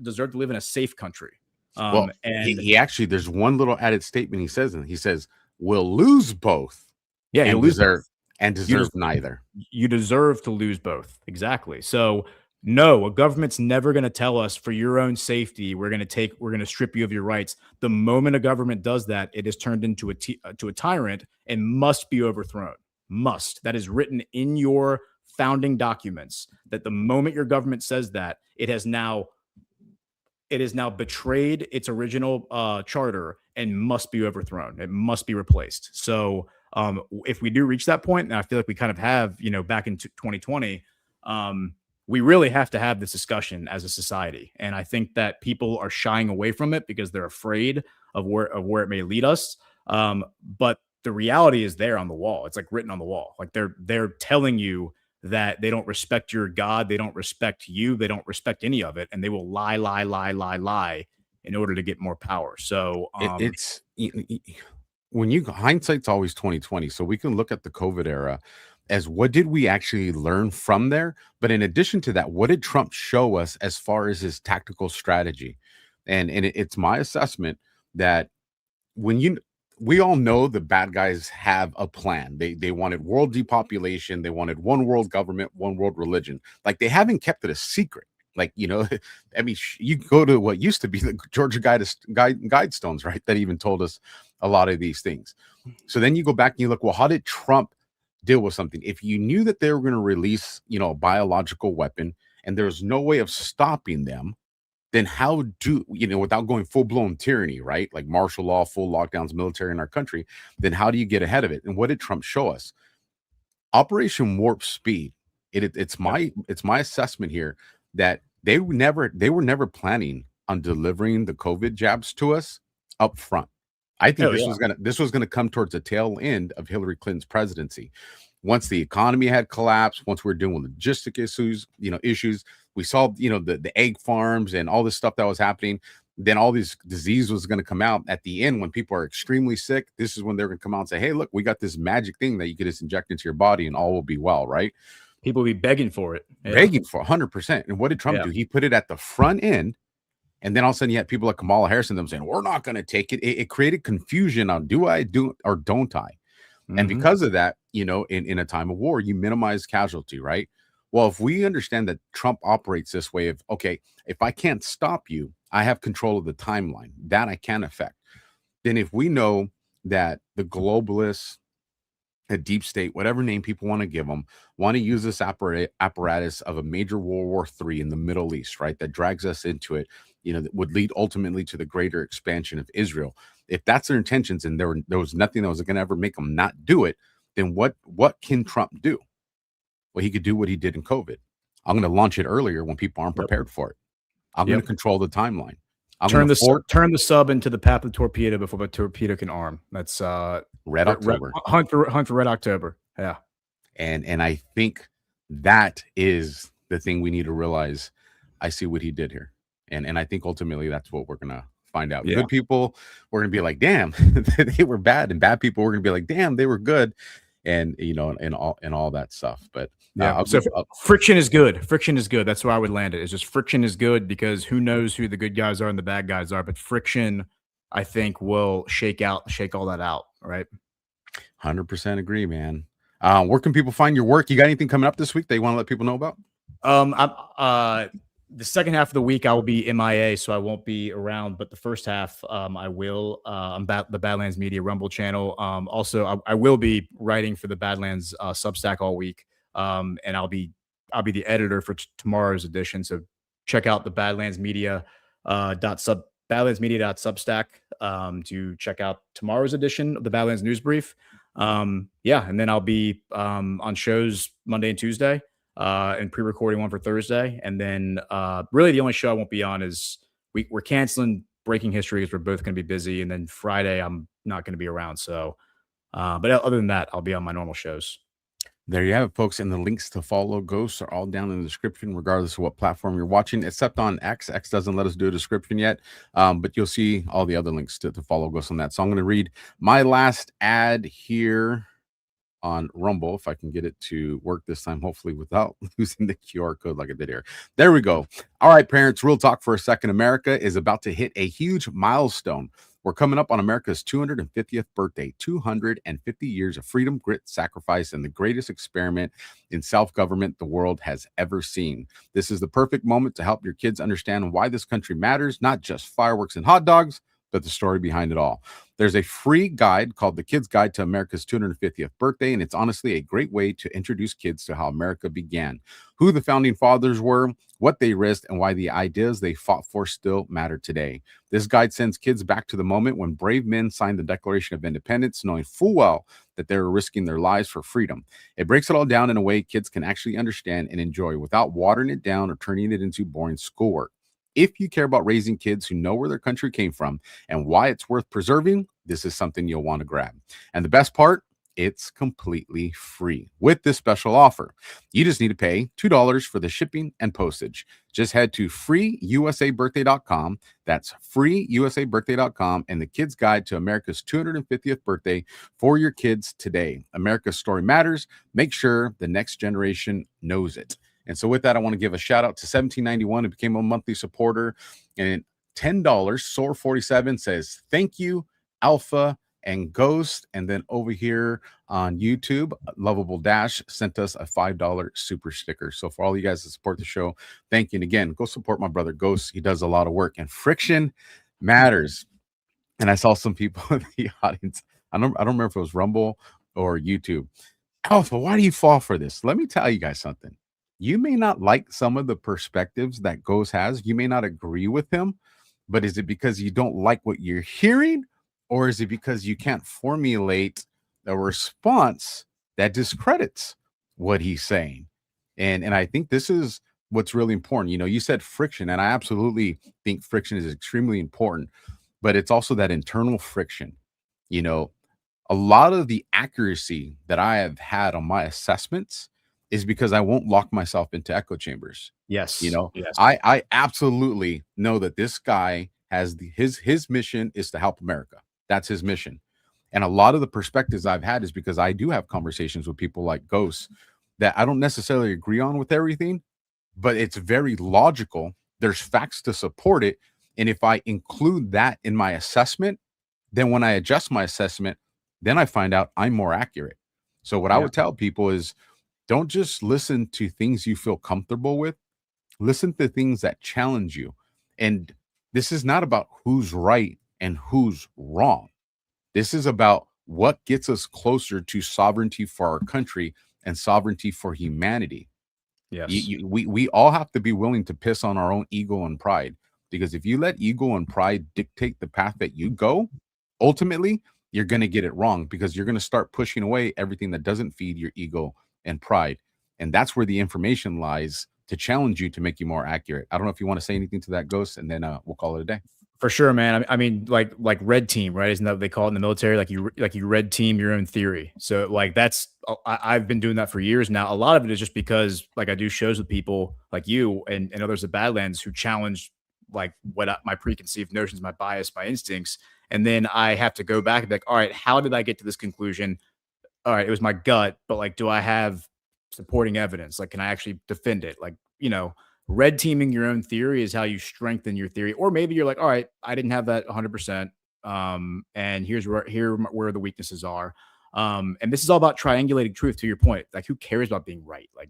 deserve to live in a safe country. And he actually, there's one little added statement he says, we'll lose both. Yeah, and deserve neither. You deserve to lose both. Exactly. So no, a government's never going to tell us, for your own safety, we're going to strip you of your rights. The moment a government does that, it is turned into a tyrant and must be overthrown. Must. That is written in your founding documents, that the moment your government says that, it has now betrayed its original charter and must be overthrown. It must be replaced. So if we do reach that point, and I feel like we kind of have, back in 2020, we really have to have this discussion as a society. And I think that people are shying away from it because they're afraid of where it may lead us. But the reality is there on the wall. It's like written on the wall. Like they're telling you that they don't respect your God. They don't respect you. They don't respect any of it. And they will lie in order to get more power. So it's hindsight's always 2020. So we can look at the COVID era as what did we actually learn from there? But in addition to that, what did Trump show us as far as his tactical strategy? And it's my assessment that we all know the bad guys have a plan. They wanted world depopulation. They wanted one world government, one world religion. Like, they haven't kept it a secret. Like, I mean, you go to what used to be the Georgia Guidestones, right? That even told us a lot of these things. So then you go back and you look, well, how did Trump deal with something? If you knew that they were going to release, a biological weapon, and there's no way of stopping them, then how do, without going full-blown tyranny, right? Like martial law, full lockdowns, military in our country, then how do you get ahead of it? And what did Trump show us? Operation Warp Speed. It's my assessment here that they were never planning on delivering the COVID jabs to us up front. I think Oh, yeah. this was gonna come towards the tail end of Hillary Clinton's presidency. Once the economy had collapsed, once we were dealing with logistic issues, we saw, the egg farms and all this stuff that was happening. Then all these disease was going to come out at the end when people are extremely sick. This is when they're going to come out and say, hey, look, we got this magic thing that you could just inject into your body and all will be well, right? People will be begging for it. Yeah. Begging for 100%. And what did Trump do? He put it at the front end. And then all of a sudden you had people like Kamala Harris and them saying, we're not going to take it. It created confusion on do I do or don't I? And because of that, in a time of war, you minimize casualty, right? Well, if we understand that Trump operates this way of, okay, if I can't stop you, I have control of the timeline that I can affect. Then if we know that the globalists, the deep state, whatever name people want to give them, want to use this apparatus of a major World War III in the Middle East, right? That drags us into it, that would lead ultimately to the greater expansion of Israel. If that's their intentions and there was nothing that was going to ever make them not do it, then what can Trump do? Well, he could do what he did in COVID. I'm going to launch it earlier when people aren't prepared for it. I'm going to control the timeline. Turn the sub into the path of the torpedo before the torpedo can arm. That's Red October. Hunt for Red October. Yeah. And I think that is the thing we need to realize. I see what he did here. And I think ultimately that's what we're going to find out. Good people, we're going to be like, damn, they were bad. And bad people, we're going to be like, damn, they were good. And, and all that stuff. But friction is good. Friction is good. That's where I would land it. It's just friction is good because who knows who the good guys are and the bad guys are. But friction, I think, will shake all that out. Right. 100% agree, man. Where can people find your work? You got anything coming up this week that you want to let people know about? The second half of the week I will be MIA, so I won't be around. But the first half, I will. I'm the Badlands Media Rumble channel. Also, I will be writing for the Badlands Substack all week, and I'll be the editor for tomorrow's edition. So check out the Badlandsmedia.substack to check out tomorrow's edition of the Badlands News Brief. And then I'll be on shows Monday and Tuesday. And pre-recording one for Thursday. And then really the only show I won't be on is we're canceling Breaking History because we're both going to be busy. And then Friday, I'm not going to be around. So, but other than that, I'll be on my normal shows. There you have it, folks. And the links to follow Ghosts are all down in the description, regardless of what platform you're watching, except on X. X doesn't let us do a description yet, but you'll see all the other links to follow Ghosts on that. So I'm going to read my last ad here on Rumble, if I can get it to work this time, hopefully without losing the QR code like I did here. There we go. All right, parents, real talk for a second. America is about to hit a huge milestone. We're coming up on America's 250th birthday, 250 years of freedom, grit, sacrifice, and the greatest experiment in self-government the world has ever seen. This is the perfect moment to help your kids understand why this country matters, not just fireworks and hot dogs, but the story behind it all. There's a free guide called The Kid's Guide to America's 250th Birthday, and it's honestly a great way to introduce kids to how America began, who the founding fathers were, what they risked, and why the ideas they fought for still matter today. This guide sends kids back to the moment when brave men signed the Declaration of Independence, knowing full well that they were risking their lives for freedom. It breaks it all down in a way kids can actually understand and enjoy without watering it down or turning it into boring schoolwork. If you care about raising kids who know where their country came from and why it's worth preserving, this is something you'll want to grab. And the best part, it's completely free with this special offer. You just need to pay $2 for the shipping and postage. Just head to freeusabirthday.com. That's freeusabirthday.com and the Kid's Guide to America's 250th birthday for your kids today. America's story matters. Make sure the next generation knows it. And so with that, I want to give a shout out to 1791 who became a monthly supporter. And $10, Soar47 says, thank you, Alpha and Ghost. And then over here on YouTube, Lovable Dash sent us a $5 super sticker. So for all you guys that support the show, thank you. And again, go support my brother Ghost. He does a lot of work and friction matters. And I saw some people in the audience. I don't remember if it was Rumble or YouTube. Alpha, why do you fall for this? Let me tell you guys something. You may not like some of the perspectives that Ghost has. You may not agree with him, but is it because you don't like what you're hearing? Or is it because you can't formulate a response that discredits what he's saying? And I think this is what's really important. You said friction, and I absolutely think friction is extremely important, but it's also that internal friction. You know, a lot of the accuracy that I have had on my assessments is because I won't lock myself into echo chambers. Yes. You know, Yes. I absolutely know that this guy has his mission is to help America. That's his mission. And a lot of the perspectives I've had is because I do have conversations with people like Ghosts that I don't necessarily agree on with everything, but it's very logical. There's facts to support it. And if I include that in my assessment, then when I adjust my assessment, then I find out I'm more accurate. So what I would tell people is don't just listen to things you feel comfortable with. Listen to things that challenge you. And this is not about who's right and who's wrong. This is about what gets us closer to sovereignty for our country and sovereignty for humanity. Yes. We all have to be willing to piss on our own ego and pride, because if you let ego and pride dictate the path that you go, ultimately, you're going to get it wrong, because you're going to start pushing away everything that doesn't feed your ego and pride. And that's where the information lies to challenge you, to make you more accurate. I don't know if you want to say anything to that, Ghost, and then we'll call it a day. For sure, man. I mean, like red team, right? Isn't that what they call it in the military? Like you red team your own theory. So like I've been doing that for years now. A lot of it is just because like I do shows with people like you and others at Badlands who challenge like my preconceived notions, my bias, my instincts. And then I have to go back and be like, all right, how did I get to this conclusion? All right, it was my gut, but like, do I have supporting evidence? Like, can I actually defend it? Like, red teaming your own theory is how you strengthen your theory. Or maybe you're like, all right, I didn't have that 100%. And here's where the weaknesses are. And this is all about triangulating truth, to your point. Like, who cares about being right? Like,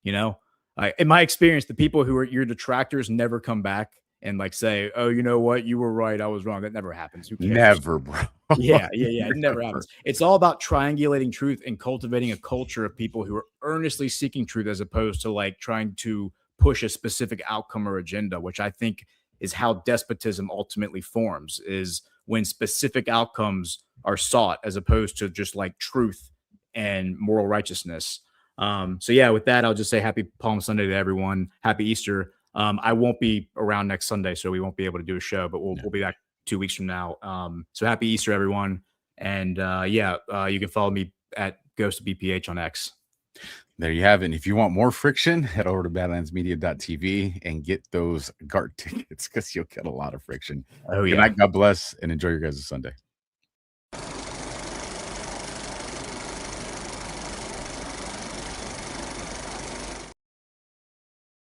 in my experience, the people who are your detractors never come back and like say, oh, you know what? You were right. I was wrong. That never happens. Who cares? Never, bro. Yeah. It never happens. It's all about triangulating truth and cultivating a culture of people who are earnestly seeking truth, as opposed to like trying to push a specific outcome or agenda, which I think is how despotism ultimately forms, is when specific outcomes are sought as opposed to just like truth and moral righteousness. So yeah, with that, I'll just say happy Palm Sunday to everyone. Happy Easter. I won't be around next Sunday, so we won't be able to do a show, but we'll be back 2 weeks from now. So happy Easter, everyone. And you can follow me at Ghost BPH on X. There you have it. And if you want more friction, head over to badlandsmedia.tv and get those GART tickets, because you'll get a lot of friction. Oh, yeah. Good night, God bless, and enjoy your guys' Sunday.